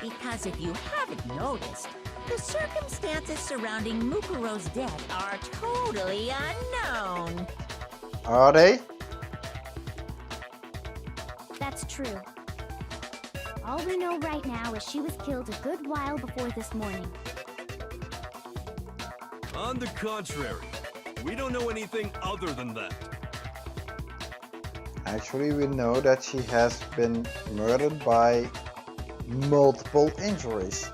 Because if you haven't noticed, the circumstances surrounding Mukuro's death are totally unknown. Are they? That's true. All we know right now is she was killed a good while before this morning. On the contrary, we don't know anything other than that. Actually, we know that she has been murdered by multiple injuries.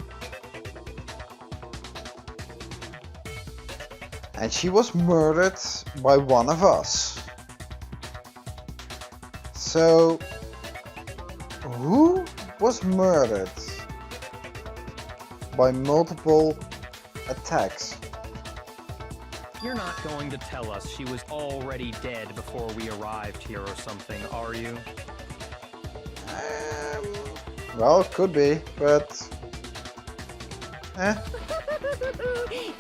And she was murdered by one of us. So, who was murdered by multiple attacks? You're not going to tell us she was already dead before we arrived here or something, are you? Well, could be, but...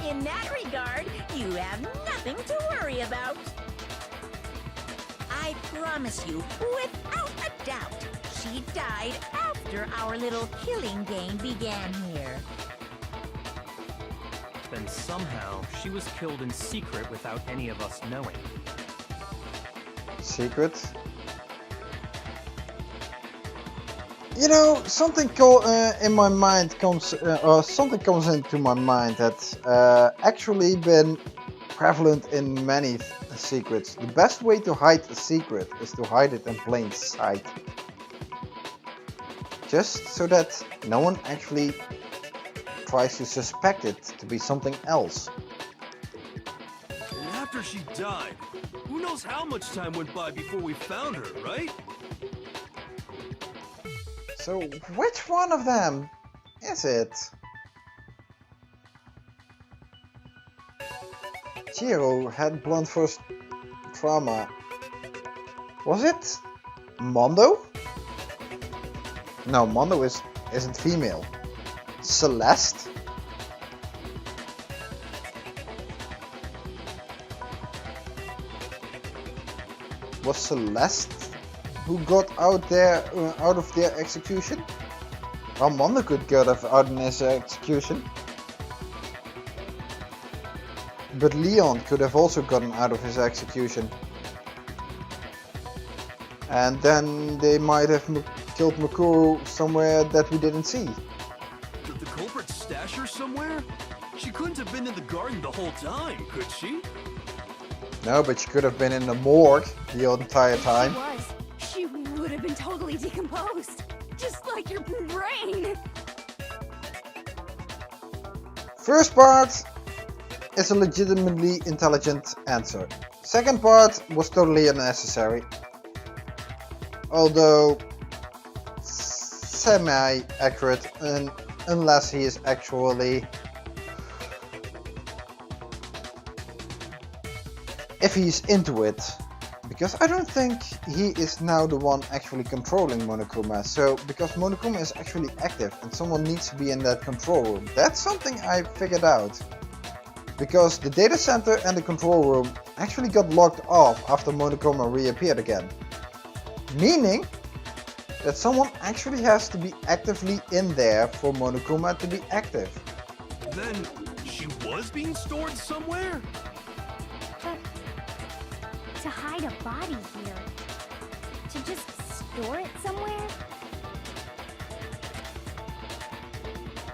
In that regard, you have nothing to worry about. I promise you, without a doubt, she died after our little killing game began here. Then somehow she was killed in secret without any of us knowing. Secret? You know, something in my mind comes, or something comes into my mind that's actually been prevalent in many secrets. The best way to hide a secret is to hide it in plain sight. Just so that no one actually tries to suspect it to be something else. And after she died, who knows how much time went by before we found her, right? So, which one of them is it? Chiro had blunt force trauma. Was it Mondo? No, Mondo isn't female. Celeste? Was Celeste who got out of their execution? Well, Mondo could get out in his execution. But Leon could have also gotten out of his execution. And then they might have killed Mukuro somewhere that we didn't see. Did the culprit stash her somewhere? She couldn't have been in the garden the whole time, could she? No, but she could have been in the morgue the entire time. She was. She would have been totally decomposed. Just like your brain. First part, is a legitimately intelligent answer. Second part was totally unnecessary. Although semi-accurate, unless he is actually... if he's into it. Because I don't think he is now the one actually controlling Monokuma. So, because Monokuma is actually active and someone needs to be in that control room. That's something I figured out. Because the data center and the control room actually got locked off after Monokuma reappeared again. Meaning that someone actually has to be actively in there for Monokuma to be active. Then she was being stored somewhere? To hide a body here. To just store it somewhere?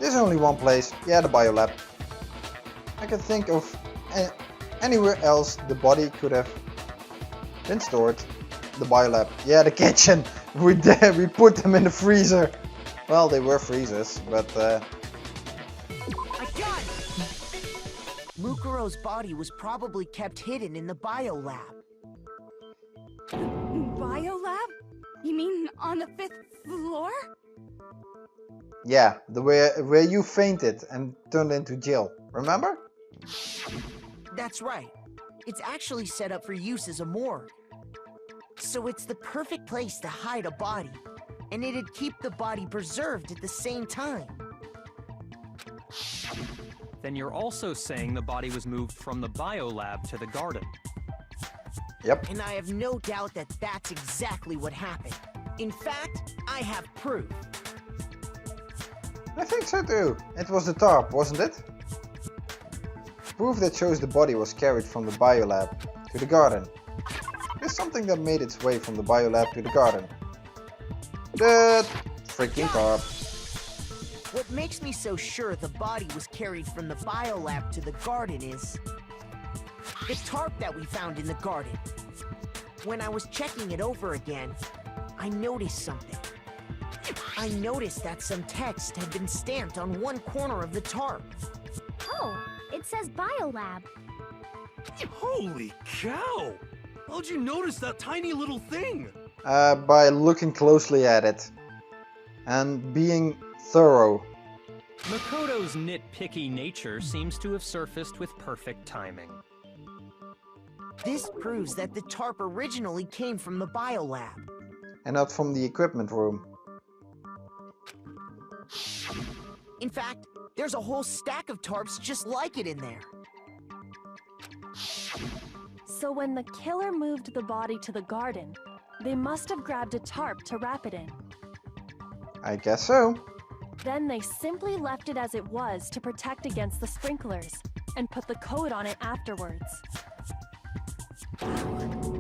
There's only one place, yeah, the biolab. I can think of anywhere else the body could have been stored. The biolab, yeah, the kitchen. We put them in the freezer. Well, they were freezers, but I got it! Mukuro's body was probably kept hidden in the biolab. Biolab? You mean on the 5th floor? yeah, where you fainted and turned into Jill, remember? That's right. It's actually set up for use as a morgue. So it's the perfect place to hide a body, and it'd keep the body preserved at the same time. Then you're also saying the body was moved from the biolab to the garden. Yep. And I have no doubt that that's exactly what happened. In fact, I have proof. I think so too. It was the tarp, wasn't it? Proof that shows the body was carried from the biolab to the garden. There's something that made its way from the biolab to the garden. The freaking tarp. What makes me so sure the body was carried from the biolab to the garden is the tarp that we found in the garden. When I was checking it over again, I noticed something. I noticed that some text had been stamped on one corner of the tarp. Oh, it says biolab. Holy cow! How'd you notice that tiny little thing? By looking closely at it. And being thorough. Makoto's nitpicky nature seems to have surfaced with perfect timing. This proves that the tarp originally came from the biolab. And not from the equipment room. In fact, there's a whole stack of tarps just like it in there. So when the killer moved the body to the garden, they must have grabbed a tarp to wrap it in. I guess so. Then they simply left it as it was to protect against the sprinklers, and put the coat on it afterwards.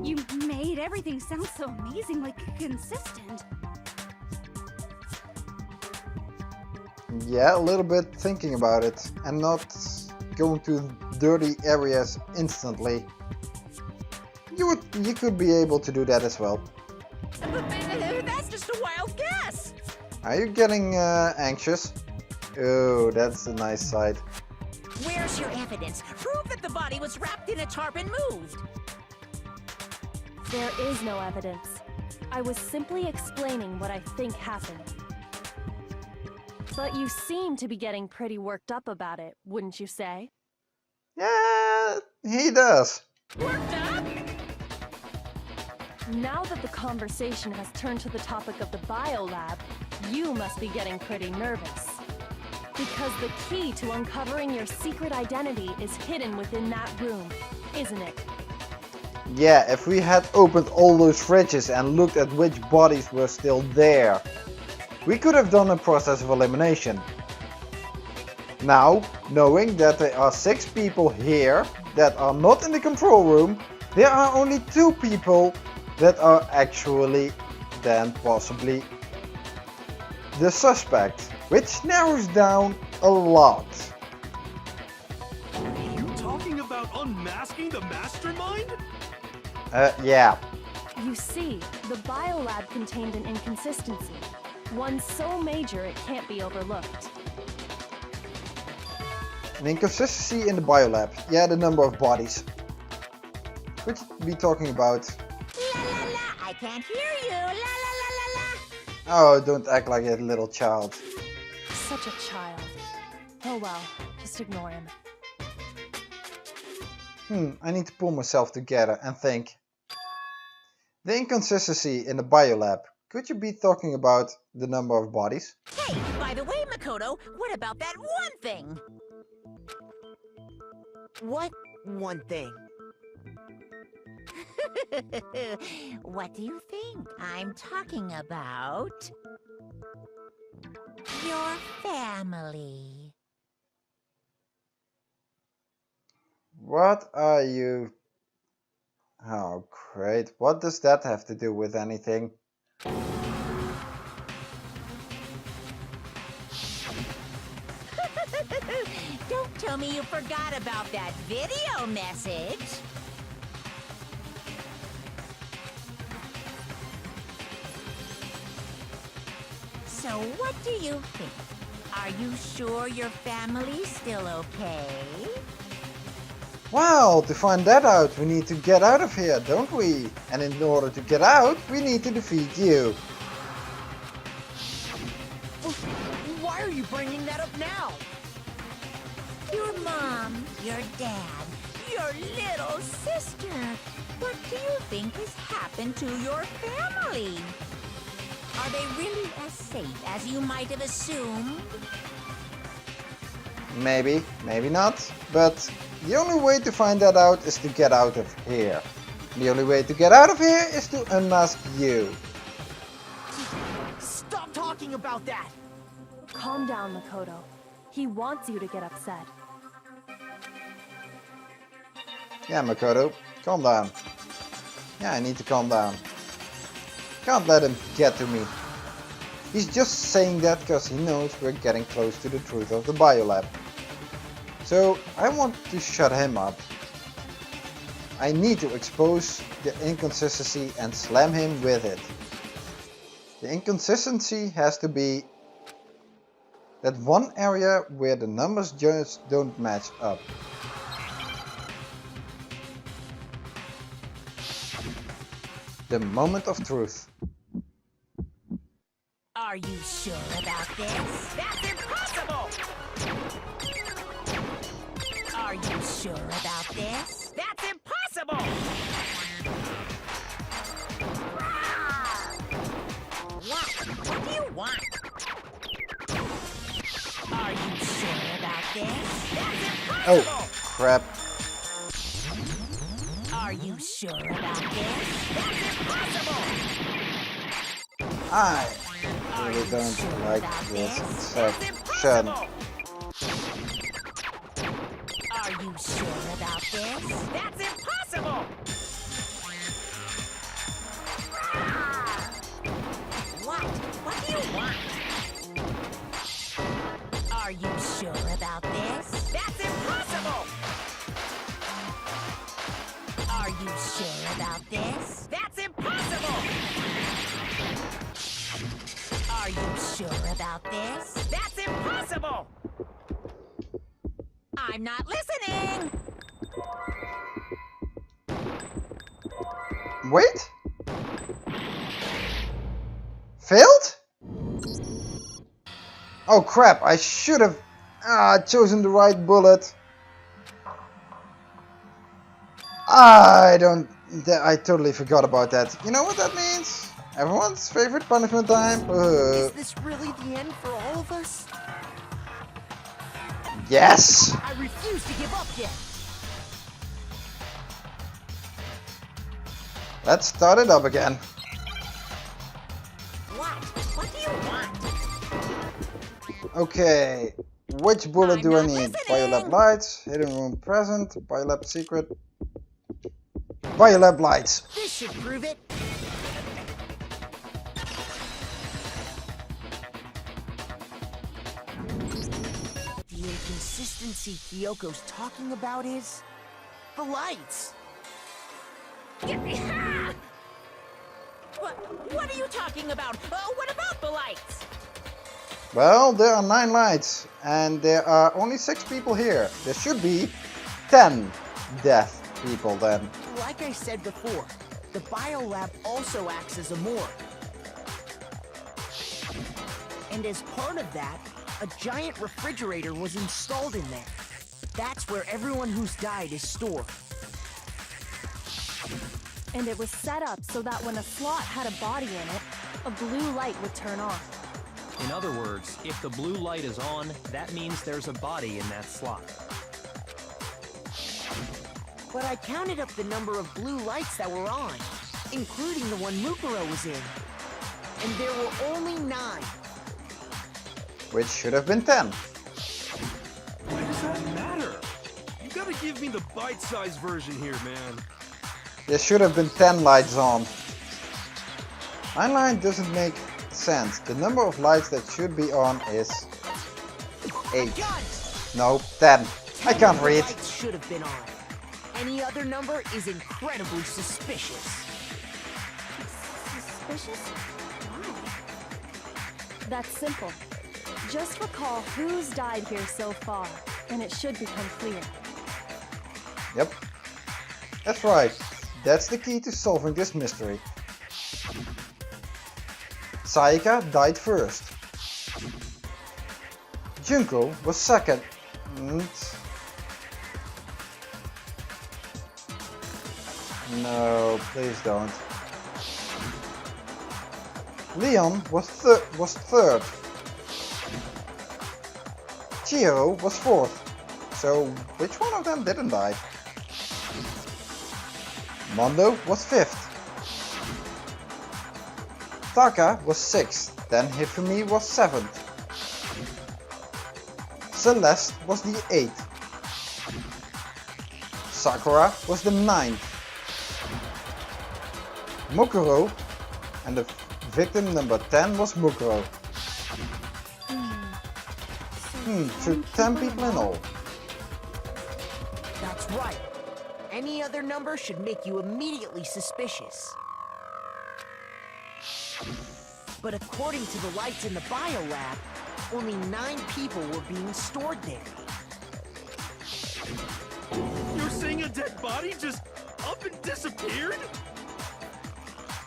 You made everything sound so amazingly consistent. Yeah, a little bit thinking about it. And not going to dirty areas instantly. You could be able to do that as well. That's just a wild guess. Are you getting anxious? Oh, that's a nice sight. Where's your evidence? Prove that the body was wrapped in a tarp and moved. There is no evidence. I was simply explaining what I think happened. But you seem to be getting pretty worked up about it, wouldn't you say? Yeah, he does. Worked up? Now that the conversation has turned to the topic of the biolab, you must be getting pretty nervous. Because the key to uncovering your secret identity is hidden within that room, isn't it? Yeah, if we had opened all those fridges and looked at which bodies were still there, we could have done a process of elimination. Now, knowing that there are 6 people here that are not in the control room, there are only 2 people that are actually then possibly the suspect, which narrows down a lot. Are you talking about unmasking the mastermind? Yeah. You see, the biolab contained an inconsistency, one so major it can't be overlooked. An inconsistency in the biolab. Yeah, the number of bodies. Could you be talking about? La la la, I can't hear you. La la la la la. Oh, don't act like a little child. Such a child. Oh well, just ignore him. I need to pull myself together and think. The inconsistency in the biolab. Could you be talking about the number of bodies? Hey, by the way, Makoto, what about that one thing? What one thing? What do you think I'm talking about? Your family. What are you... Oh, great. What does that have to do with anything? Don't tell me you forgot about that video message. So what do you think? Are you sure your family's still okay? Well, to find that out, we need to get out of here, don't we? And in order to get out, we need to defeat you. Why are you bringing that up now? Your mom, your dad, your little sister. What do you think has happened to your family? Are they really as safe as you might have assumed? Maybe, maybe not. But the only way to find that out is to get out of here. The only way to get out of here is to unmask you. Stop talking about that! Calm down, Makoto. He wants you to get upset. Yeah, Makoto, calm down. Yeah, I need to calm down. Can't let him get to me. He's just saying that because he knows we're getting close to the truth of the biolab. So I want to shut him up. I need to expose the inconsistency and slam him with it. The inconsistency has to be that one area where the numbers just don't match up. The moment of truth. Are you sure about this? That's impossible! Are you sure about this? That's impossible! What do you want? Are you sure about this? That's impossible! Oh, crap. Are you sure about this? That's impossible! I really don't like this section. Are you sure about this? That's impossible! What do you want? Are you sure about this? That's impossible! Are you sure about this? That's impossible! Are you sure about this? That's impossible! I'm not listening! Wait? Failed? Oh crap, I should have chosen the right bullet. I totally forgot about that. You know what that means? Everyone's favorite punishment time. Is this really the end for all of us? Yes! I refuse to give up yet! Let's start it up again. What do you want? Okay, which bullet do I I'm not need? listening. Biolab lights, hidden room present, biolab secret. Biolab lights. This should prove it! The inconsistency Kyoko's talking about is... the lights! What are you talking about? What about the lights? Well, there are 9 lights and there are only 6 people here. There should be 10 deaf people then. Like I said before, the biolab also acts as a morgue. And as part of that, a giant refrigerator was installed in there. That's where everyone who's died is stored. And it was set up so that when a slot had a body in it, a blue light would turn on. In other words, if the blue light is on, that means there's a body in that slot. But I counted up the number of blue lights that were on, including the one Mukuro was in. And there were only 9. Which should have been 10. Why does that matter? You gotta give me the bite-sized version here, man. There should have been 10 lights on. 9 light doesn't make sense. The number of lights that should be on is 8. No, 10. I can't read. Lights should have been on. Any other number is incredibly suspicious. Suspicious? Why? That's simple. Just recall who's died here so far, and it should become clear. Yep. That's right. That's the key to solving this mystery. Sayaka died first. Junko was second. No, please don't. Leon was third. Chihiro was fourth. So which one of them didn't die? Mondo was fifth. Taka was sixth. Then Hifumi was seventh. Celeste was the 8th. Sakura was the 9th. Mukuro, and the victim number 10 was Mukuro. So 10 people in all. That's right. Any other number should make you immediately suspicious. But according to the lights in the biolab, only 9 people were being stored there. You're saying a dead body just up and disappeared?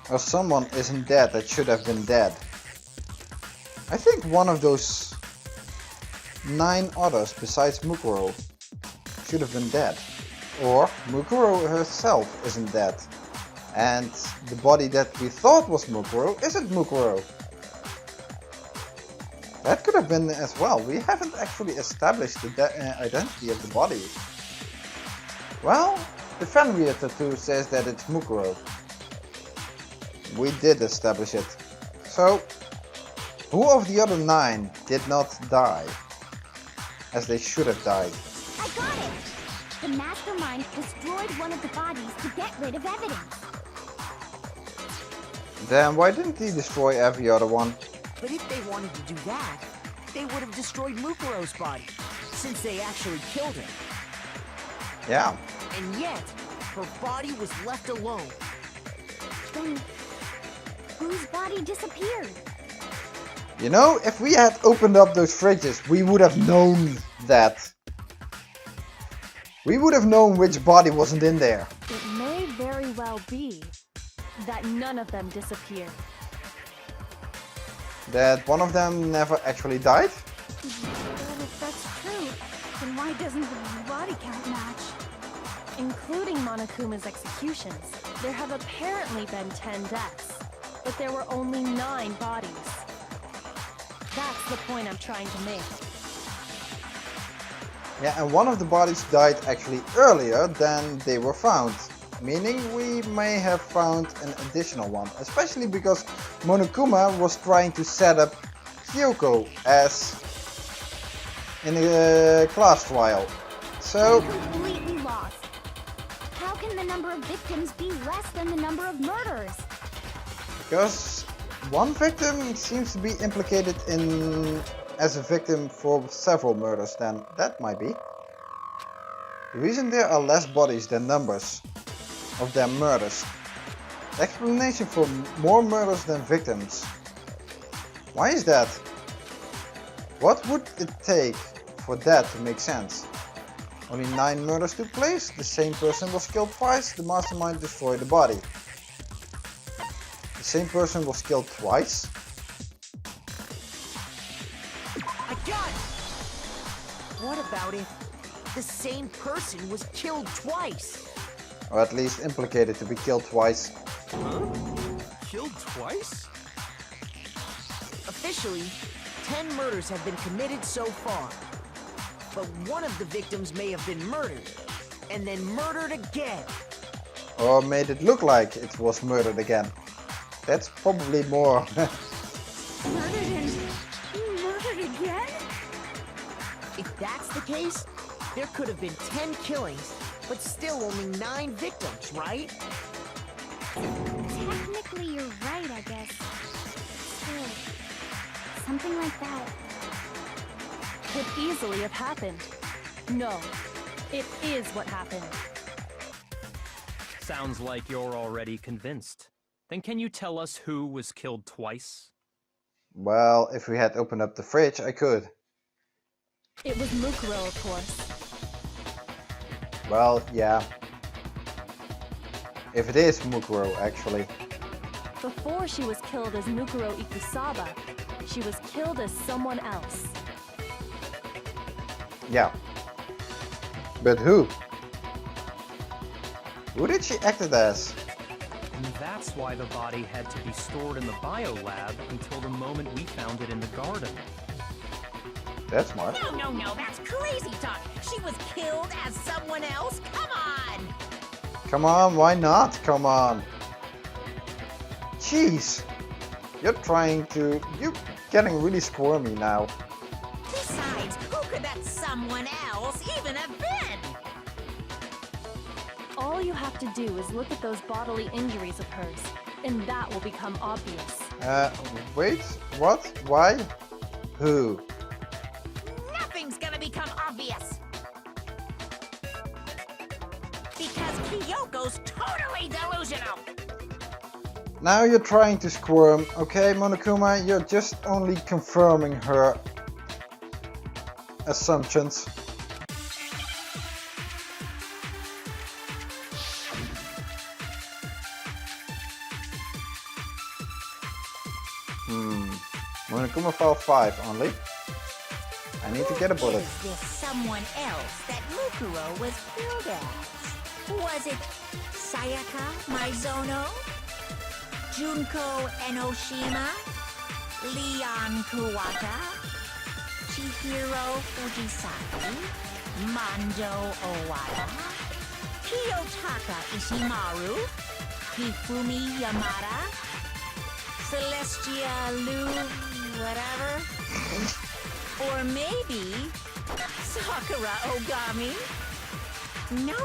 Or someone isn't dead that should have been dead. I think one of those 9 others besides Mukuro should have been dead. Or Mukuro herself isn't dead. And the body that we thought was Mukuro isn't Mukuro. That could have been as well. We haven't actually established the identity of the body. Well, the fan reader tattoo says that it's Mukuro. We did establish it. So, who of the other 9 did not die? As they should have died. I got it! The mastermind destroyed one of the bodies to get rid of evidence. Then why didn't he destroy every other one? But if they wanted to do that, they would have destroyed Mukuro's body, since they actually killed her. Yeah. And yet, her body was left alone. Then, whose body disappeared? You know, if we had opened up those fridges, we would have known that. We would have known which body wasn't in there. It may very well be that none of them disappeared. That one of them never actually died? Well, if that's true, then why doesn't the body count match? Including Monokuma's executions, there have apparently been 10 deaths, but there were only 9 bodies. That's the point I'm trying to make. Yeah, and one of the bodies died actually earlier than they were found. Meaning we may have found an additional one. Especially because Monokuma was trying to set up Kyoko as in a class trial. So... I'm completely lost. How can the number of victims be less than the number of murders? Because one victim seems to be implicated in as a victim for several murders, then that might be. The reason there are less bodies than numbers of their murders. The explanation for more murders than victims. Why is that? What would it take for that to make sense? Only 9 murders took place, the same person was killed twice, the mastermind destroyed the body. The same person was killed twice? I got it! What about if the same person was killed twice? Or at least implicated to be killed twice. Huh? Killed twice? Officially, 10 murders have been committed so far. But one of the victims may have been murdered, and then murdered again. Or made it look like it was murdered again. That's probably more. Murdered and murdered again? If that's the case, there could have been 10 killings, but still only 9 victims, right? Technically, you're right, I guess. Still, something like that. Could easily have happened. No, it is what happened. Sounds like you're already convinced. Then can you tell us who was killed twice? Well, if we had opened up the fridge, I could. It was Mukuro, of course. Well, yeah. If it is Mukuro, actually. Before she was killed as Mukuro Ikusaba, she was killed as someone else. Yeah. But who? Who did she act as? And that's why the body had to be stored in the biolab until the moment we found it in the garden. That's smart. No, that's crazy talk. She was killed as someone else? Come on! Come on, why not? Come on. Jeez. You're getting really squirmy now. Besides, who could that someone else even have been? All you have to do is look at those bodily injuries of hers, and that will become obvious. Wait, what? Why? Who? Nothing's gonna become obvious. Because Kyoko's totally delusional. Now you're trying to squirm, okay, Monokuma? You're just only confirming her assumptions. Monokuma file 5 only. I need to get a bullet. Is this someone else that Mukuro was killed as? Was it Sayaka Maizono? Junko Enoshima? Leon Kuwata? Chihiro Fujisaki? Mando Owada? Kiyotaka Ishimaru? Hifumi Yamada? Celestia Lu... whatever? Or maybe... Sakura Ogami? No.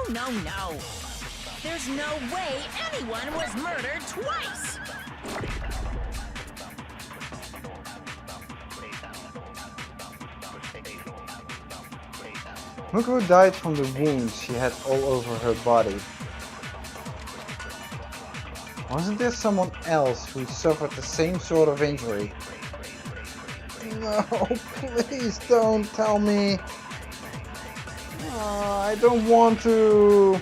There's no way anyone was murdered twice! Mukuro died from the wounds she had all over her body. Wasn't there someone else who suffered the same sort of injury? No, please don't tell me. I don't want to.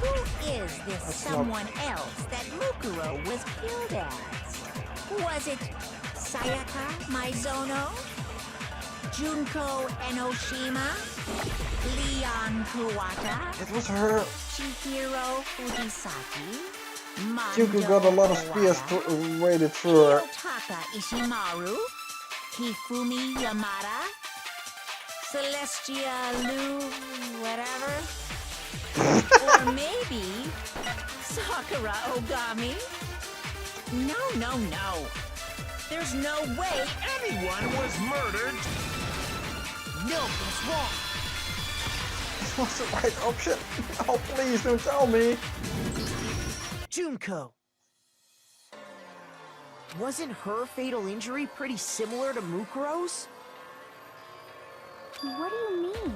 Who is this someone else that Mukuro was killed as? Was it Sayaka Maizono? Junko Enoshima? Leon Kuwata? It was her. Chihiro Fujisaki? Junko got a lot of spears weighted through her. Kiyotaka Ishimaru? Hifumi Yamada? Celestia Lu... whatever? Or maybe... Sakura Ogami? No. There's no way anyone was murdered! No, that's wrong. What's the right option? Oh, please don't tell me. Junko. Wasn't her fatal injury pretty similar to Mukuro's? What do you mean?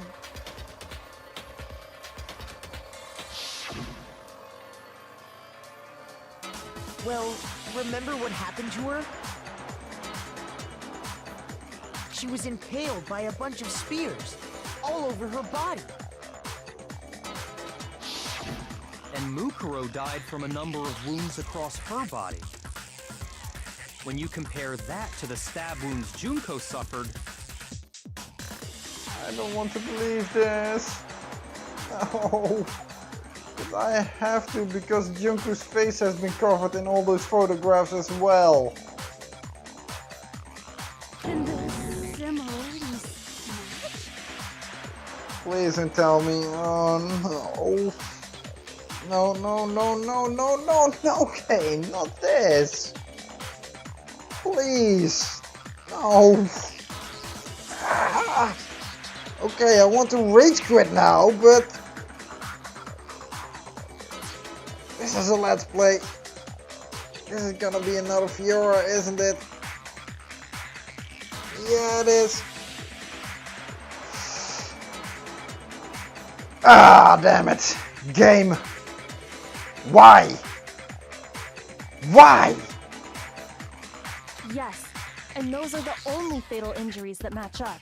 Well, remember what happened to her? she was impaled by a bunch of spears all over her body. And Mukuro died from a number of wounds across her body. When you compare that to the stab wounds Junko suffered... I don't want to believe this. No. But I have to, because Junko's face has been covered in all those photographs as well. And the similarities match? Please don't tell me. Oh no. No, no, no, no, no, no, no, okay, not this. Please. No. Ah. Okay, I want to rage quit now, but this is a let's play. This is gonna be another Fiora, isn't it? Yeah, it is. Ah, damn it. Game. Why? Why? Yes, and those are the only fatal injuries that match up.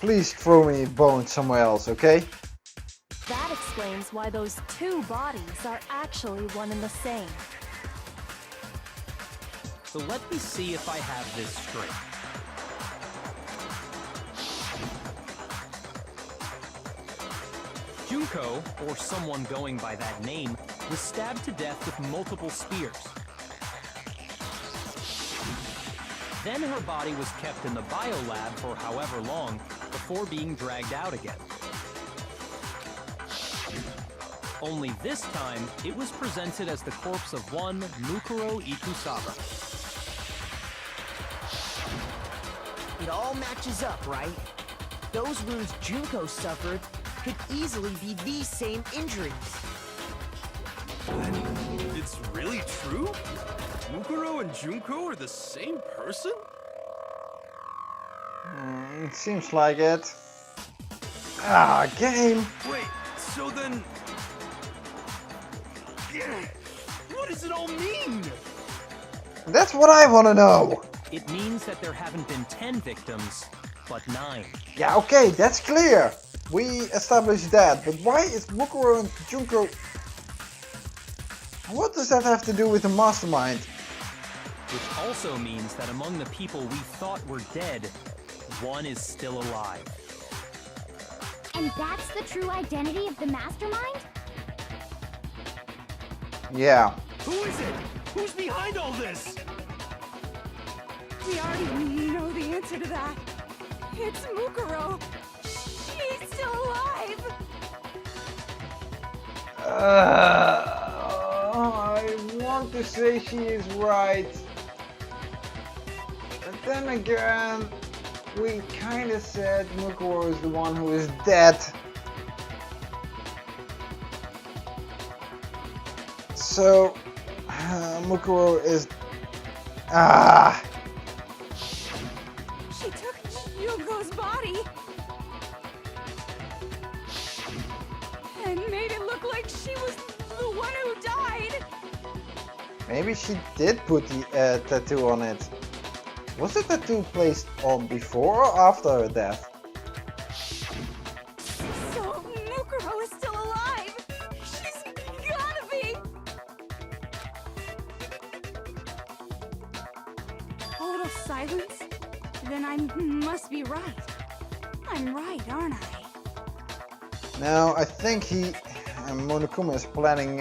Please throw me a bone somewhere else, okay? That explains why those two bodies are actually one and the same. So let me see if I have this straight. Junko, or someone going by that name, was stabbed to death with multiple spears. Then her body was kept in the biolab for however long before being dragged out again. Only this time, it was presented as the corpse of one Mukuro Ikusaba. It all matches up, right? Those wounds Junko suffered could easily be these same injuries. It's really true? Mukuro and Junko are the same person? Seems like it. Ah, game. Wait, so then... What does it all mean? That's what I want to know. It means that there haven't been 10 victims, but 9. Yeah, okay, that's clear. We established that, but why is Mukuro and Junko... What does that have to do with the mastermind? Which also means that among the people we thought were dead, one is still alive. And that's the true identity of the mastermind? Yeah. Who is it? Who's behind all this? We already know the answer to that. It's Mukuro. She's still alive. I want to say she is right. But then again, we kinda said Mukuro is the one who is dead. So, Mukuro is... She took Junko's body and made it look like she was the one who died. Maybe she did put the tattoo on it. Was the tattoo placed on before or after her death? So Mukuro is still alive. She's gotta be. Total silence? Then I must be right. I'm right, aren't I? Now, I think Monokuma is planning,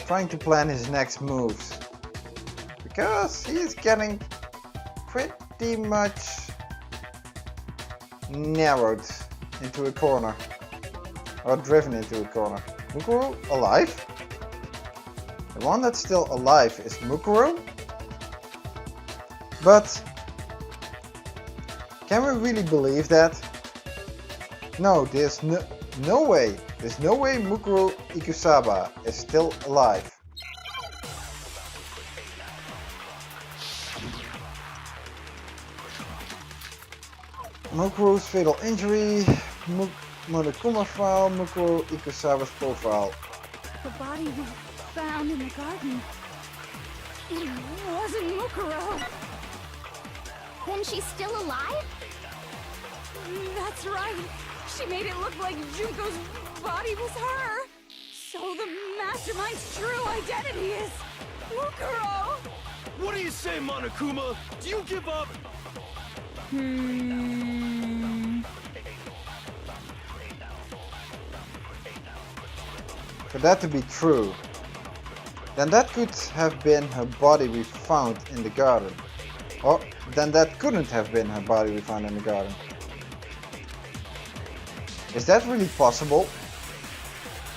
trying to plan his next moves. Because he's getting pretty much narrowed into a corner. Or driven into a corner. Mukuro alive? The one that's still alive is Mukuro? But can we really believe that? No, there's no way. There's no way Mukuro Ikusaba is still alive. Mukuro's fatal injury, Monokuma file, Mukuro Ikusaba's profile. The body we found in the garden. It wasn't Mukuro. Then she's still alive? That's right. She made it look like Junko's body was her. So the Mastermind's true identity is Mukuro. What do you say, Monokuma? Do you give up? For that to be true, then that could have been her body we found in the garden. Or then that couldn't have been her body we found in the garden. Is that really possible?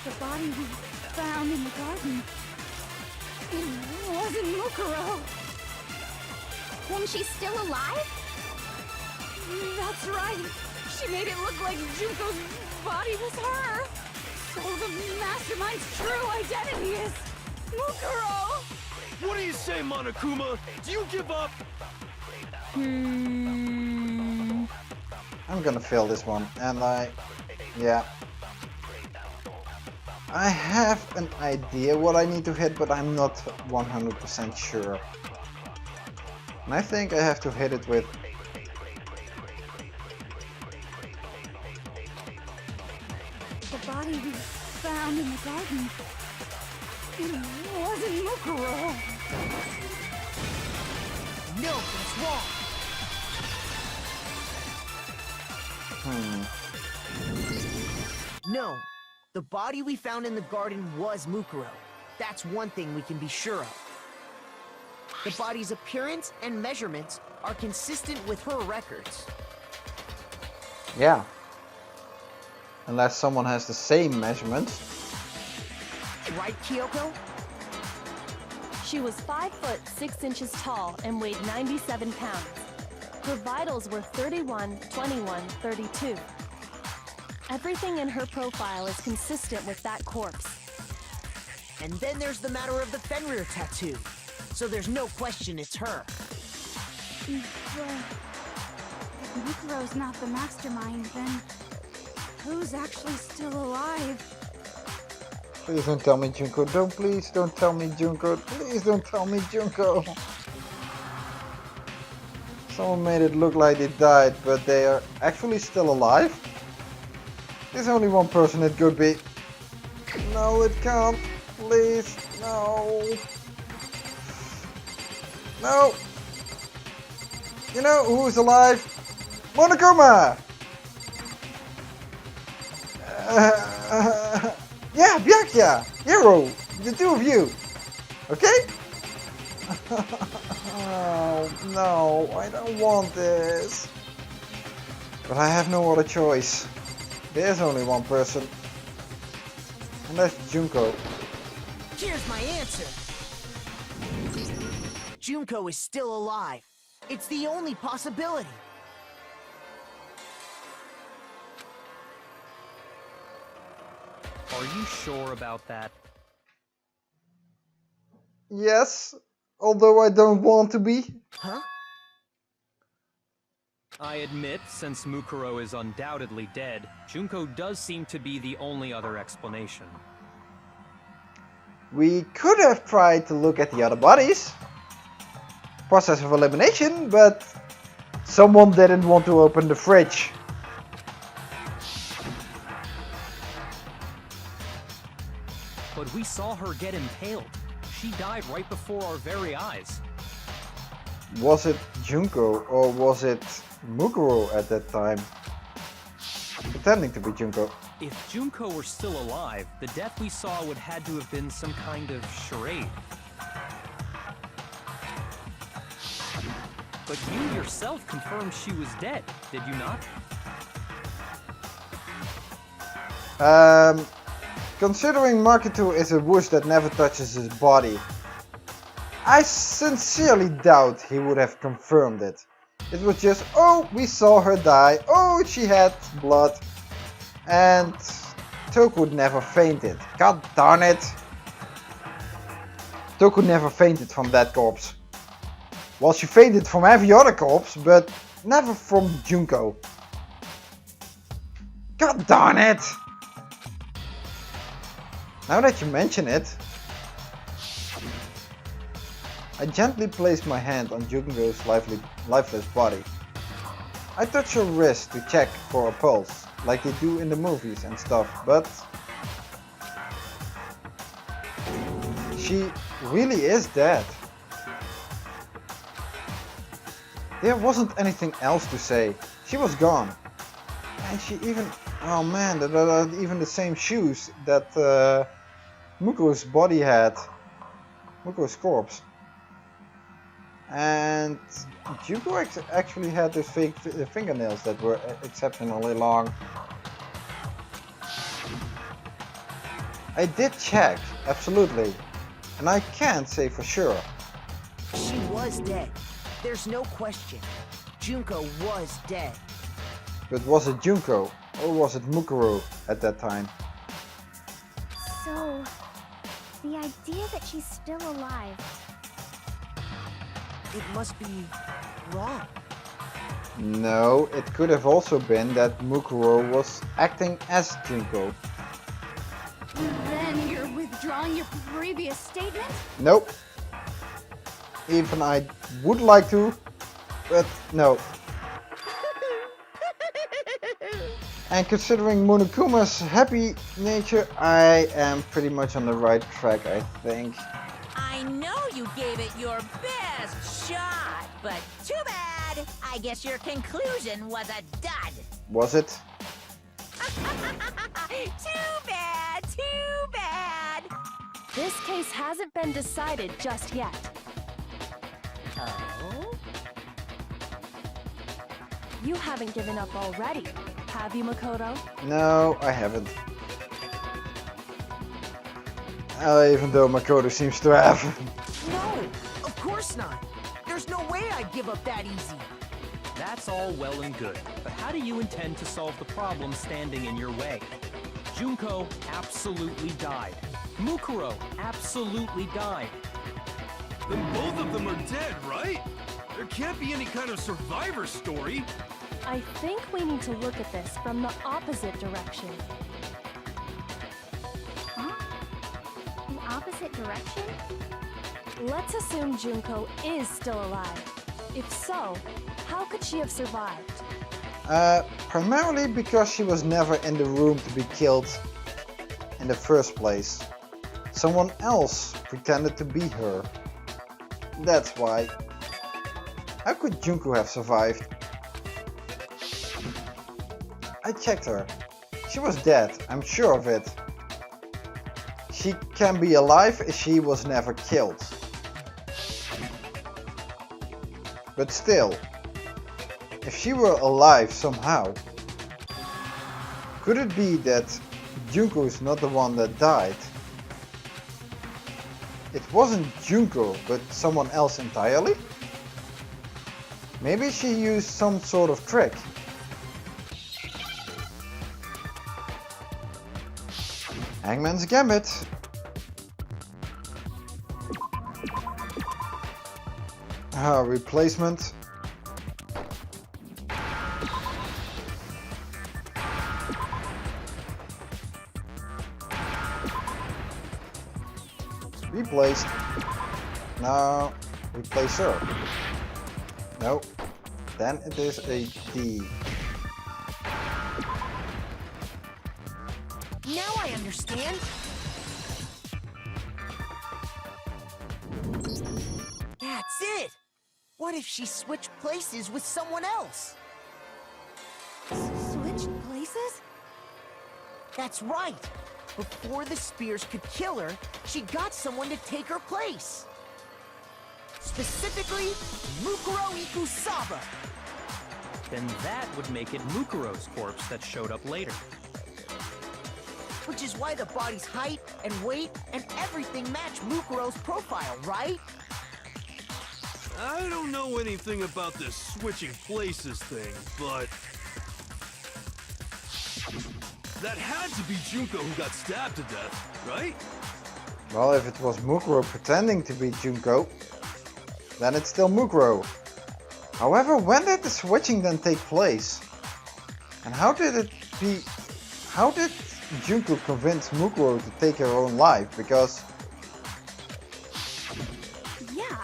The body we found in the garden. It wasn't Mukuro. Then she's still alive? That's right. She made it look like Junko's body was her. So the Mastermind's true identity is Mukuro. What do you say, Monokuma? Do you give up? I'm gonna fail this one, and yeah. I have an idea what I need to hit, but I'm not 100% sure. And I think I have to hit it with... The body we found in the garden. It wasn't Mukuro. No, that's wrong. No, the body we found in the garden was Mukuro. That's one thing we can be sure of. The body's appearance and measurements are consistent with her records. Yeah. Unless someone has the same measurements. Right, Kyoko? She was 5 foot 6 inches tall and weighed 97 pounds. Her vitals were 31, 21, 32. Everything in her profile is consistent with that corpse. And then there's the matter of the Fenrir tattoo. So there's no question it's her. But if Mukuro's not the Mastermind, then who's actually still alive? Please don't tell me Junko. Please don't tell me Junko. Please don't tell me Junko. Someone made it look like they died, but they are actually still alive? There's only one person it could be. No, it can't. Please, no. No. You know who's alive? Monokuma! Yeah, Byakuya! Hero! The two of you! Okay? Oh, no, I don't want this. But I have no other choice. There's only one person. And that's Junko. Here's my answer. Junko is still alive. It's the only possibility. Are you sure about that? Yes, although I don't want to be. Huh? I admit, since Mukuro is undoubtedly dead, Junko does seem to be the only other explanation. We could have tried to look at the other bodies. Process of elimination, but someone didn't want to open the fridge. But we saw her get impaled. She died right before our very eyes. Was it Junko or was it Mukuro at that time? Pretending to be Junko. If Junko were still alive, the death we saw would had to have been some kind of charade. But you yourself confirmed she was dead, did you not? Considering Makoto is a wuss that never touches his body, I sincerely doubt he would have confirmed it. It was just, oh, we saw her die, oh, she had blood, and Toku never fainted. God darn it! Toku never fainted from that corpse. Well, she fainted from every other corpse, but never from Junko. God darn it! Now that you mention it, I gently placed my hand on Junko's lifeless body. I touched her wrist to check for a pulse, like they do in the movies and stuff, but she really is dead. There wasn't anything else to say. She was gone. And she even... oh man, that are even the same shoes that Mukuro's body had. Mukuro's corpse. And Junko actually had those fake fingernails that were exceptionally long. I did check, absolutely. And I can't say for sure. She was dead. There's no question. Junko was dead. But was it Junko or was it Mukuro at that time? So, the idea that she's still alive. It must be wrong. No, it could have also been that Mukuro was acting as Junko. Then you're withdrawing your previous statement? Nope. Even I would like to, but no. And considering Monokuma's happy nature, I am pretty much on the right track, I think. I know you gave it your best shot, but too bad. I guess your conclusion was a dud. Was it? Too bad, too bad. This case hasn't been decided just yet. Oh? You haven't given up already, have you, Makoto? No, I haven't. Even though Makoto seems to have. No, of course not. There's no way I'd give up that easy. That's all well and good, but how do you intend to solve the problem standing in your way? Junko absolutely died. Mukuro absolutely died. Then both of them are dead, right? There can't be any kind of survivor story. I think we need to look at this from the opposite direction. Huh? The opposite direction? Let's assume Junko is still alive. If so, how could she have survived? Primarily because she was never in the room to be killed in the first place. Someone else pretended to be her. That's why. How could Junko have survived? I checked her. She was dead, I'm sure of it. She can be alive if she was never killed. But still, if she were alive somehow, could it be that Junko is not the one that died? It wasn't Junko, but someone else entirely? Maybe she used some sort of trick. Hangman's Gambit. Replacement. Replaced. No. Replace her. No. Then it is a D. Now I understand. That's it. What if she switched places with someone else? Switched places? That's right. Before the spears could kill her, she got someone to take her place. Specifically, Mukuro Ikusaba. Then that would make it Mukuro's corpse that showed up later. Which is why the body's height and weight and everything match Mukuro's profile, right? I don't know anything about this switching places thing, but that had to be Junko who got stabbed to death, right? Well, if it was Mukuro pretending to be Junko, then it's still Mukuro. However, when did the switching then take place? And how did Junko convince Mukuro to take her own life? Because Yeah,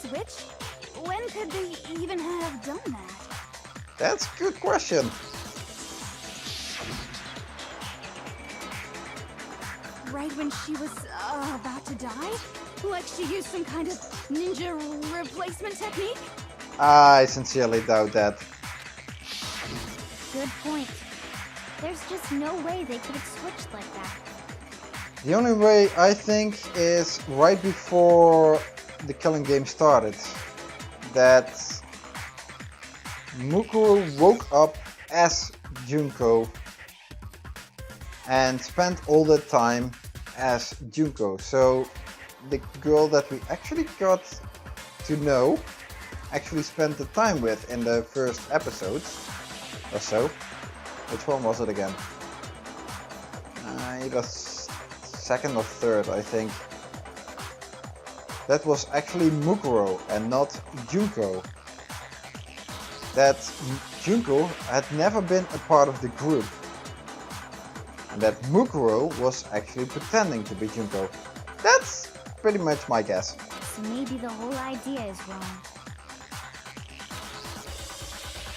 switch? When could they even have done that? That's a good question. Right when she was about to die? Like she used some kind of ninja replacement technique? I sincerely doubt that. Good point. There's just no way they could have switched like that. The only way I think is right before the killing game started. That Mukuro woke up as Junko and spent all the time as Junko. So the girl that we actually got to know, actually spent the time with in the first episodes or so. Which one was it again? It was second or third, I think. That was actually Mukuro and not Junko. That Junko had never been a part of the group. And that Mukuro was actually pretending to be Junko. That's pretty much my guess. So maybe the whole idea is wrong.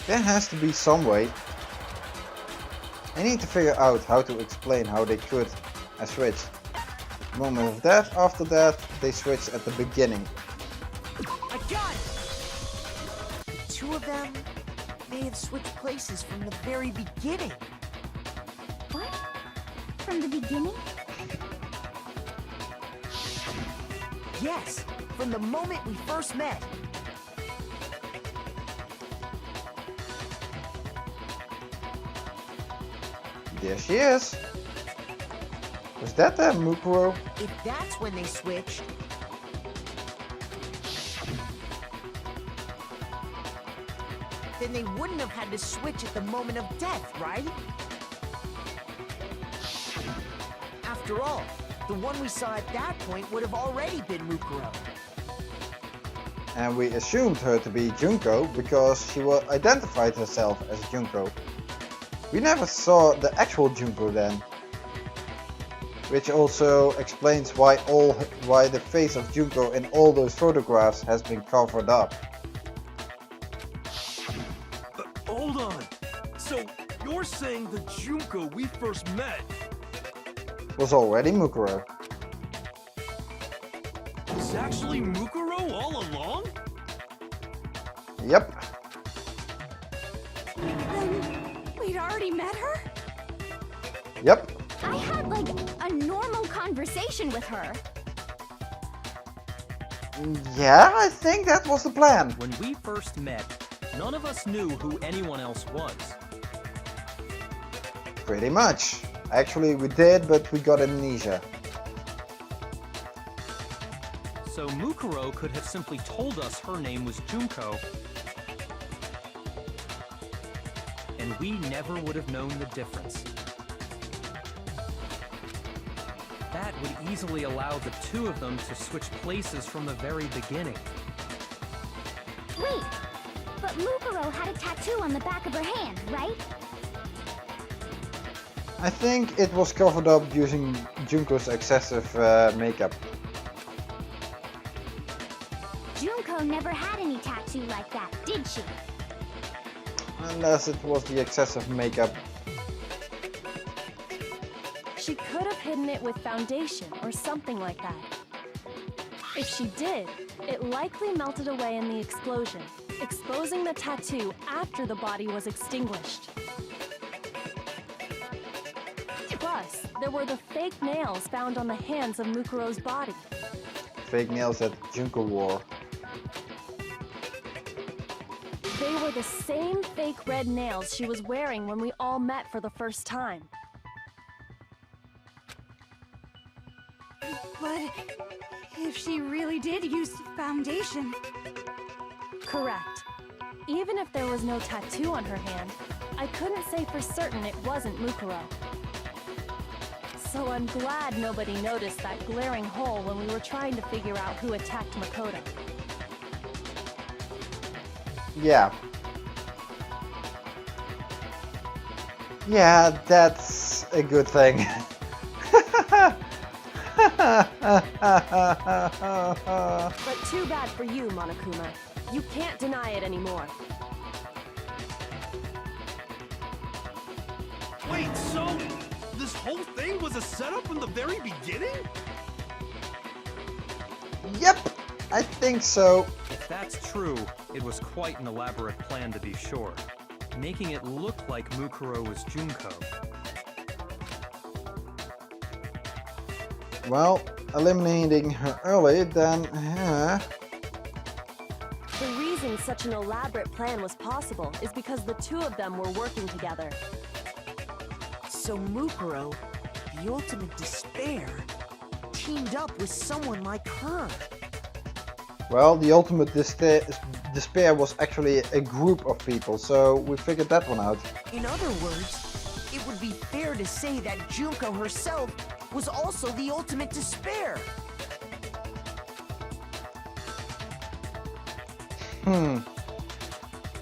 There has to be some way. I need to figure out how to explain how they could switch. Moment of death, after that they switched at the beginning. I got it! The two of them may have switched places from the very beginning. What? From the beginning? Yes, from the moment we first met. There she is. Was that Mukuro? If that's when they switched, then they wouldn't have had to switch at the moment of death, right? After all, the one we saw at that point would have already been Mukuro. And we assumed her to be Junko because she identified herself as Junko. We never saw the actual Junko then. Which also explains why the face of Junko in all those photographs has been covered up. Hold on. So you're saying the Junko we first met Was already Mukuro. was actually Mukuro all along? Yep. We'd already met her? Yep. I had like a normal conversation with her. Yeah, I think that was the plan. When we first met, none of us knew who anyone else was. Pretty much. Actually we did, but we got amnesia. So Mukuro could have simply told us her name was Junko, and we never would have known the difference. That would easily allow the two of them to switch places from the very beginning. Wait, but Mukuro had a tattoo on the back of her hand, right? I think it was covered up using Junko's excessive makeup. Junko never had any tattoo like that, did she? Unless it was the excessive makeup. She could have hidden it with foundation or something like that. If she did, it likely melted away in the explosion, exposing the tattoo after the body was extinguished. Plus, there were the fake nails found on the hands of Mukuro's body. Fake nails that Junko wore. They were the same fake red nails she was wearing when we all met for the first time. But if she really did use foundation... Correct. Even if there was no tattoo on her hand, I couldn't say for certain it wasn't Mukuro. So I'm glad nobody noticed that glaring hole when we were trying to figure out who attacked Makoto. Yeah. Yeah, that's a good thing. But too bad for you, Monokuma. You can't deny it anymore. Wait, so this whole thing was a setup from the very beginning? Yep, I think so. If that's true, it was quite an elaborate plan to be sure, making it look like Mukuro was Junko. Well, eliminating her early, then... The reason such an elaborate plan was possible is because the two of them were working together. So Mukuro, the ultimate despair, teamed up with someone like her. Well, the ultimate despair was actually a group of people, so we figured that one out. In other words, it would be fair to say that Junko herself was also the ultimate despair.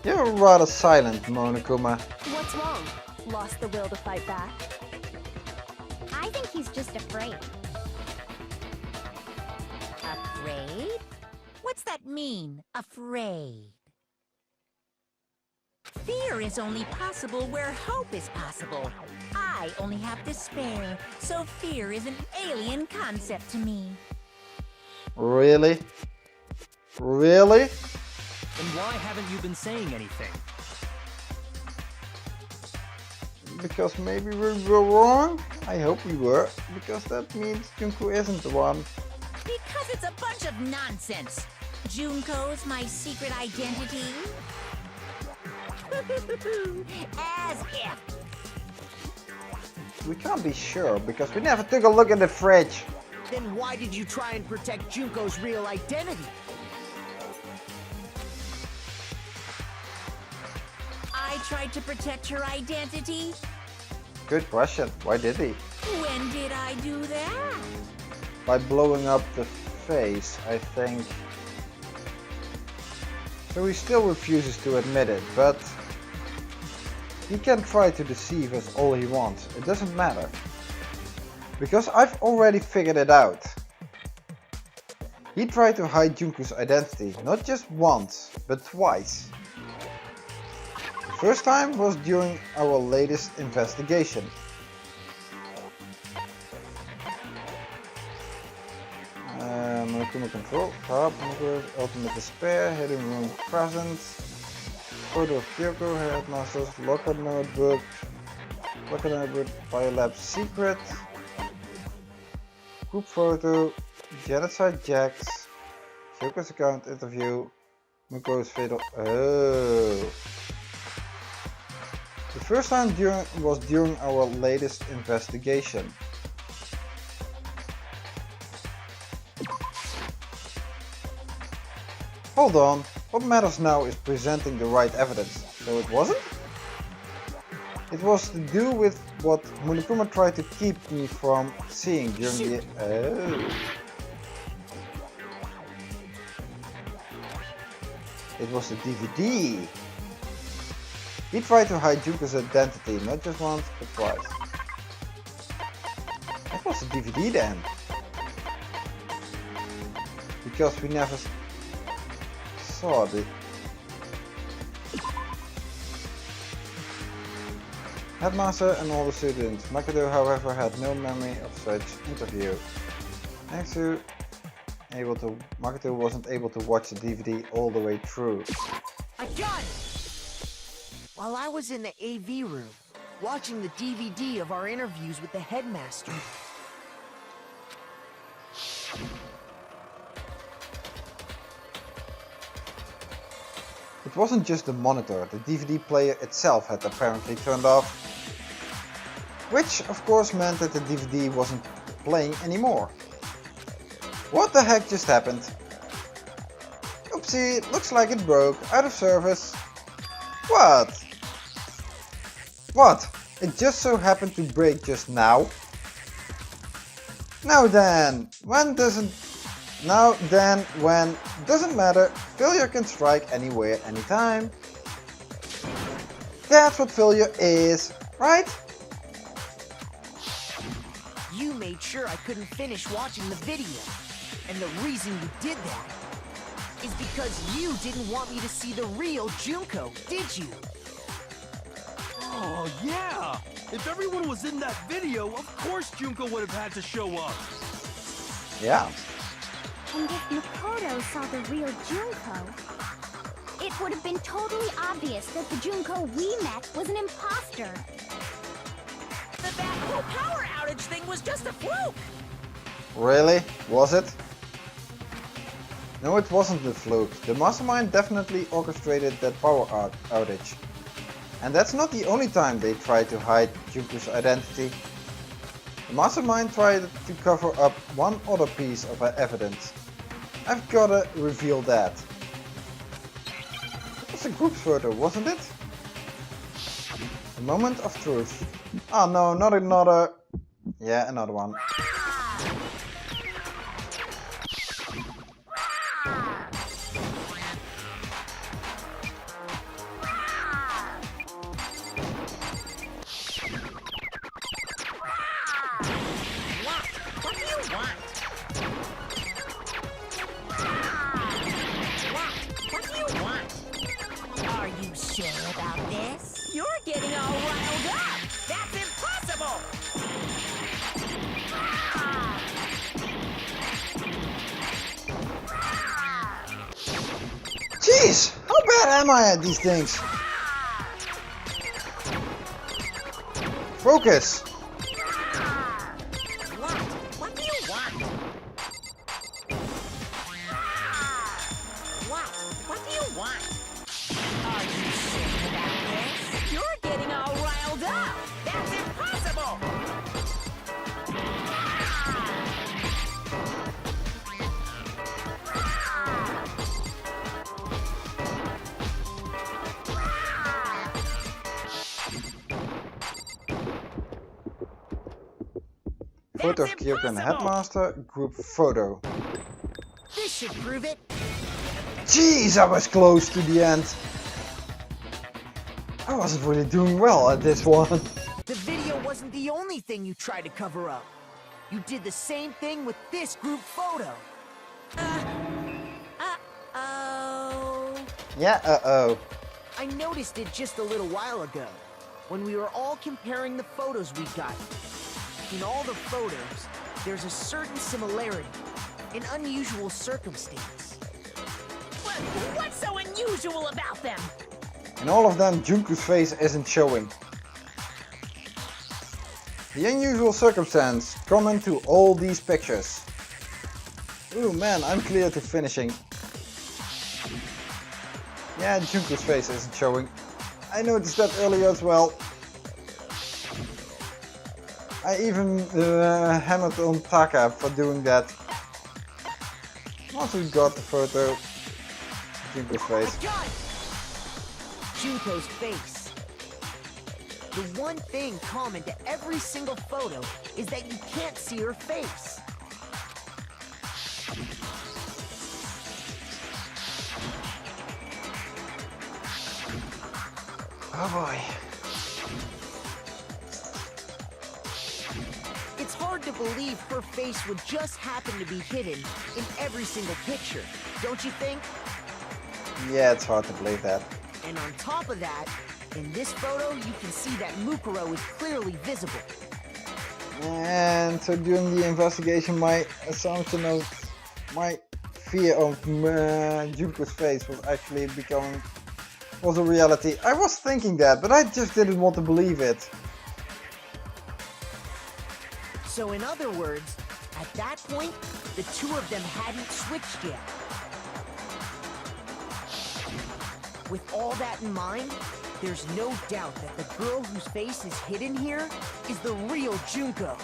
You're rather silent, Monokuma. What's wrong? Lost the will to fight back? I think he's just afraid. Afraid? What's that mean, afraid? Fear is only possible where hope is possible. I only have despair, so fear is an alien concept to me. Really? Really? Then why haven't you been saying anything? Because maybe we were wrong? I hope we were, because that means Junko isn't the one. Because it's a bunch of nonsense. Junko's my secret identity? As if. We can't be sure, because we never took a look in the fridge. Then why did you try and protect Junko's real identity? I tried to protect her identity? Good question. Why did he? When did I do that? By blowing up the face, I think. So he still refuses to admit it, but he can try to deceive us all he wants. It doesn't matter. Because I've already figured it out. He tried to hide Junko's identity, not just once, but twice. The first time was during our latest investigation. Monokuma control, top, Monokuma's ultimate despair, hidden room present, photo of Kyoko, headmasters, locker notebook, biolab secret, group photo, genocide Jax, Kyoko's account interview, Muko's fatal. Oh. The first time was during our latest investigation. Hold on, what matters now is presenting the right evidence. So it wasn't? It was to do with what Monokuma tried to keep me from seeing during the... Oh. It was the DVD. He tried to hide Junko's identity, not just once, but twice. That was the DVD then. Because we never saw it. Headmaster and all the students. Makoto, however, had no memory of such interview. Thanks to Makoto wasn't able to watch the DVD all the way through. A gun! While I was in the AV room, watching the DVD of our interviews with the headmaster, it wasn't just the monitor, the DVD player itself had apparently turned off. Which of course meant that the DVD wasn't playing anymore. What the heck just happened? Oopsie, looks like it broke, out of service. What? What? It just so happened to break just now? Now then, when doesn't matter, failure can strike anywhere, anytime. That's what failure is, right? You made sure I couldn't finish watching the video. And the reason you did that is because you didn't want me to see the real Junko, did you? Oh, yeah! If everyone was in that video, of course Junko would have had to show up. Yeah. And if Makoto saw the real Junko, it would have been totally obvious that the Junko we met was an imposter. That whole power outage thing was just a fluke! Really? Was it? No, it wasn't a fluke. The mastermind definitely orchestrated that power outage. And that's not the only time they tried to hide Junko's identity. The mastermind tried to cover up one other piece of evidence. I've gotta reveal that. It was a group photo, wasn't it? A moment of truth. Oh no, not another... Yeah, another one. What do you want? What do you want? Are you sure about this? You're getting all riled up! That's impossible! Jeez, how bad am I at these things? Focus! What do you want? What do you want? Are you sure about this? You're getting all riled up! That's impossible! Photo of Kyoko and the headmaster, group photo. This should prove it. Jeez, I was close to the end. I wasn't really doing well at this one. The video wasn't the only thing you tried to cover up. You did the same thing with this group photo. Uh-oh. Yeah, uh-oh. I noticed it just a little while ago, when we were all comparing the photos we got. In all the photos, there's a certain similarity, an unusual circumstance. What's so unusual about them? In all of them, Junko's face isn't showing. The unusual circumstance common to all these pictures. Ooh man, I'm clear to finishing. Yeah, Junko's face isn't showing. I noticed that earlier as well. I even hammered on Taka for doing that. Once we got the photo, Junko's face. I got it! Junko's face. The one thing common to every single photo is that you can't see her face. Oh boy. It's hard to believe her face would just happen to be hidden in every single picture, don't you think? Yeah, it's hard to believe that. And on top of that, in this photo you can see that Mukuro is clearly visible. And so during the investigation, my assumption of my fear of Junko's face was actually was a reality. I was thinking that, but I just didn't want to believe it. So in other words, at that point, the two of them hadn't switched yet. With all that in mind, there's no doubt that the girl whose face is hidden here is the real Junko.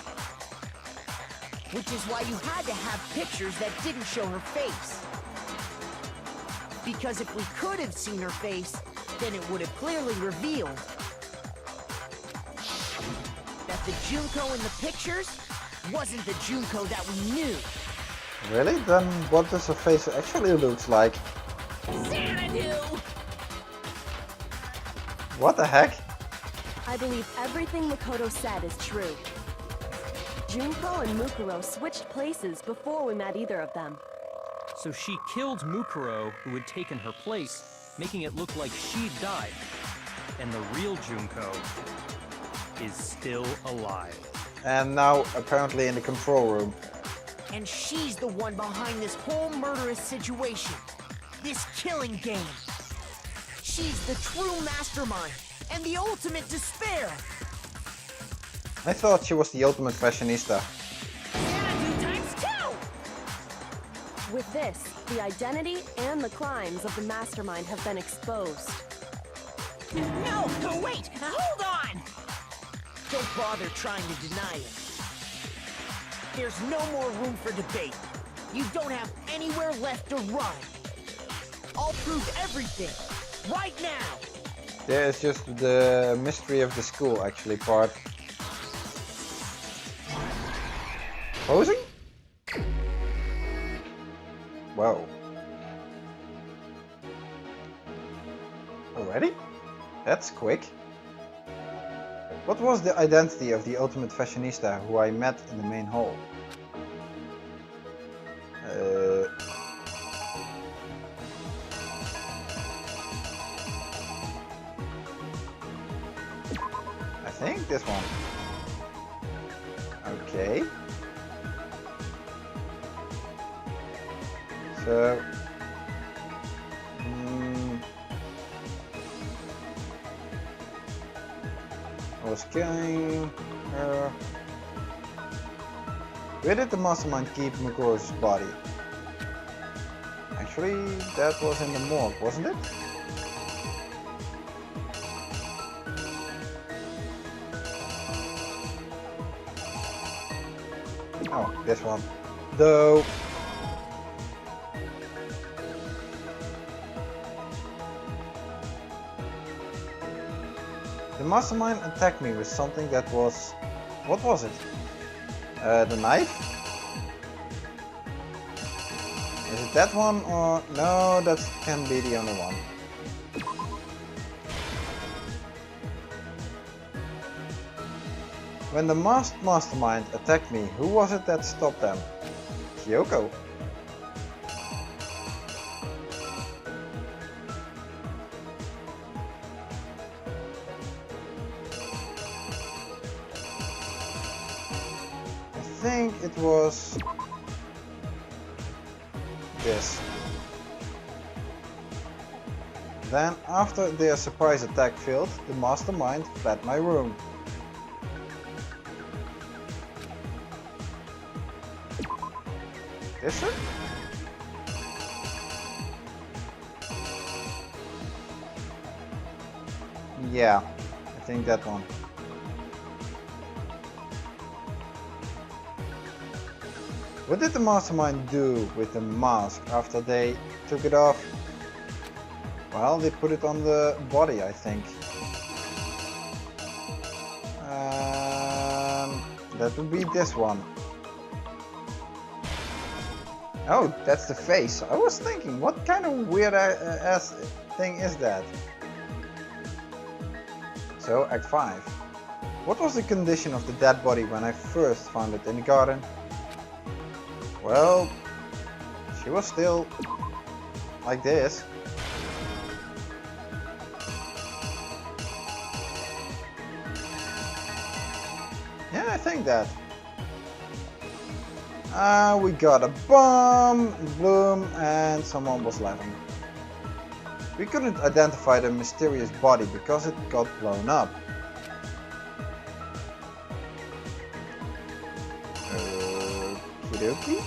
Which is why you had to have pictures that didn't show her face. Because if we could have seen her face, then it would have clearly revealed that the Junko in the pictures wasn't the Junko that we knew. Really? Then what does her face actually looks like? Xanadu! What the heck? I believe everything Makoto said is true. Junko and Mukuro switched places before we met either of them. So she killed Mukuro, who had taken her place, making it look like she'd died. And the real Junko is still alive. And now apparently in the control room. And she's the one behind this whole murderous situation. This killing game. She's the true mastermind and the ultimate despair. I thought she was the ultimate fashionista. Xanadu times 2! With this, the identity and the crimes of the mastermind have been exposed. No, wait! Hold on! Don't bother trying to deny it. There's no more room for debate. You don't have anywhere left to run. I'll prove everything, right now. There's just the mystery of the school actually part. Posing? Whoa. Already? That's quick. What was the identity of the ultimate fashionista who I met in the main hall? I think this one. Okay. So I was killing her. Where did the mastermind keep Mukuro's body? Actually, that was in the morgue, wasn't it? Oh, this one. Though. The mastermind attacked me with something that was... What was it? The knife? Is it that one or... No, that can be the only one. When the masked mastermind attacked me, who was it that stopped them? Kyoko. I think it was this. Then, after their surprise attack failed, the mastermind fled my room. This one? Yeah, I think that one. What did the mastermind do with the mask after they took it off? Well, they put it on the body, I think. That would be this one. Oh, that's the face. I was thinking, what kind of weird ass thing is that? So, Act 5. What was the condition of the dead body when I first found it in the garden? Well, she was still like this. Yeah, I think that. We got a bomb, bloom, and someone was laughing. We couldn't identify the mysterious body because it got blown up. Okie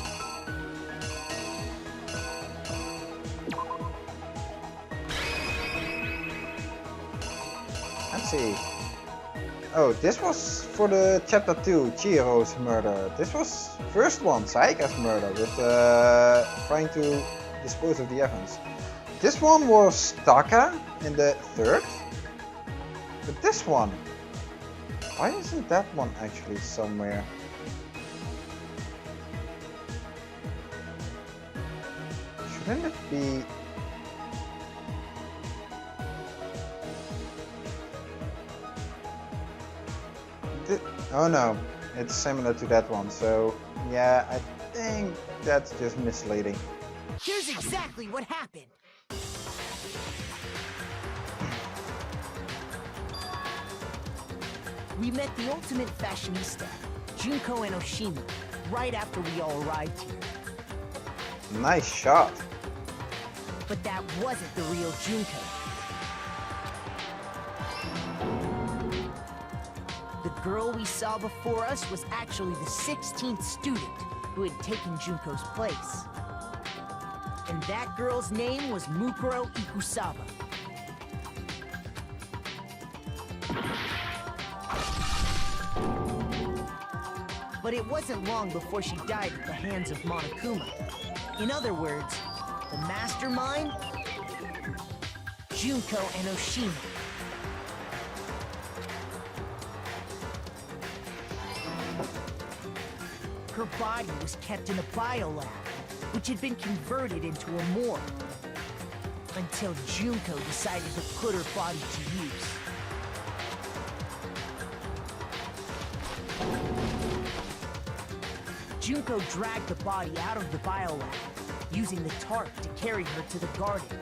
Let's see. Oh, this was for the chapter 2, Chihiro's murder. This was first one, Saika's murder, with trying to dispose of the evidence. This one was Taka in the third. But this one, why isn't that one actually somewhere? Shouldn't it be... Oh no, It's similar to that one, so yeah, I think that's just misleading. Here's exactly what happened. We met the ultimate fashionista, Junko and Oshima, right after we all arrived here. Nice shot. But that wasn't the real Junko. The girl we saw before us was actually the 16th student who had taken Junko's place. And that girl's name was Mukuro Ikusaba. But it wasn't long before she died at the hands of Monokuma. In other words, the mastermind, Junko and Oshima. Her body was kept in a biolab, which had been converted into a morgue, until Junko decided to put her body to use. Junko dragged the body out of the biolab, using the tarp to carry her to the garden.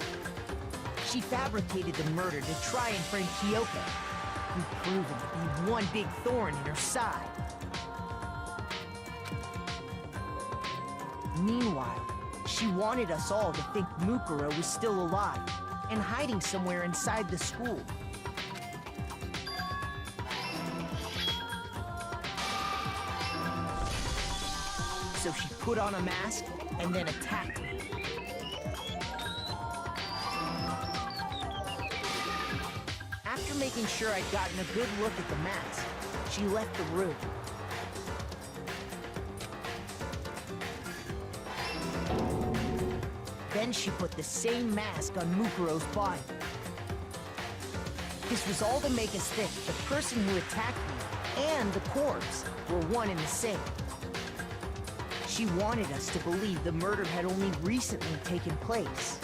She fabricated the murder to try and frame Kyoko, who proven to be one big thorn in her side. Meanwhile, she wanted us all to think Mukuro was still alive and hiding somewhere inside the school. So she put on a mask and then attacked me. After making sure I'd gotten a good look at the mask, she left the room. Then she put the same mask on Mukuro's body. This was all to make us think the person who attacked me and the corpse were one and the same. She wanted us to believe the murder had only recently taken place.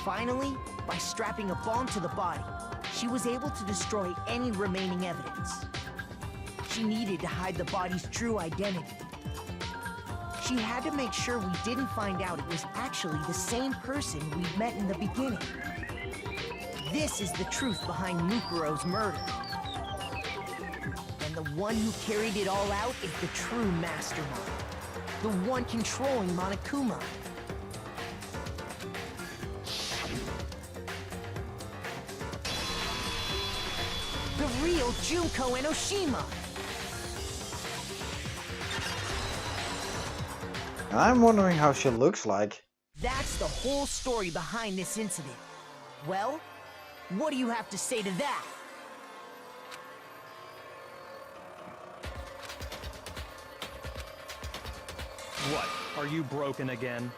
Finally, by strapping a bomb to the body, she was able to destroy any remaining evidence. She needed to hide the body's true identity. She had to make sure we didn't find out it was actually the same person we'd met in the beginning. This is the truth behind Mukuro's murder. And the one who carried it all out is the true mastermind. The one controlling Monokuma. The real Junko and Oshima. And I'm wondering how she looks like. That's the whole story behind this incident. Well, what do you have to say to that? What? Are you broken again?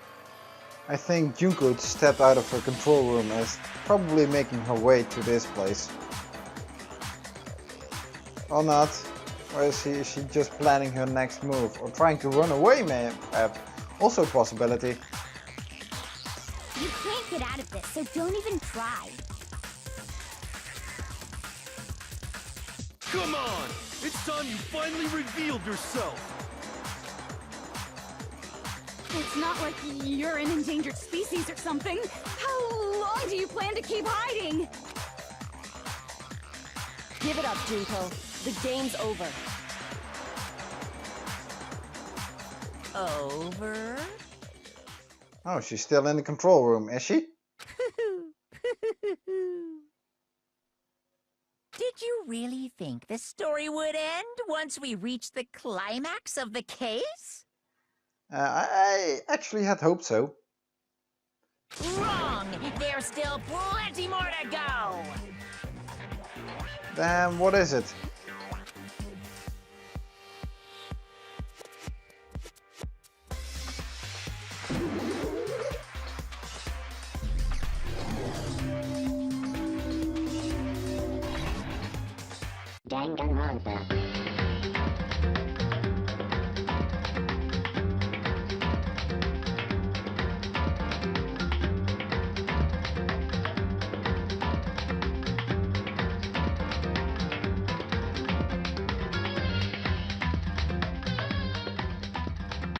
I think Junko stepped out of her control room and is probably making her way to this place. Or not. Or is she just planning her next move? Or trying to run away, man? Also a possibility. You can't get out of this, so don't even try. Come on! It's time you finally revealed yourself! It's not like you're an endangered species or something. How long do you plan to keep hiding? Give it up, Junko. The game's over. Over? Oh, she's still in the control room, is she? Did you really think the story would end once we reached the climax of the case? I actually had hoped so. Wrong! There's still plenty more to go! Then what is it?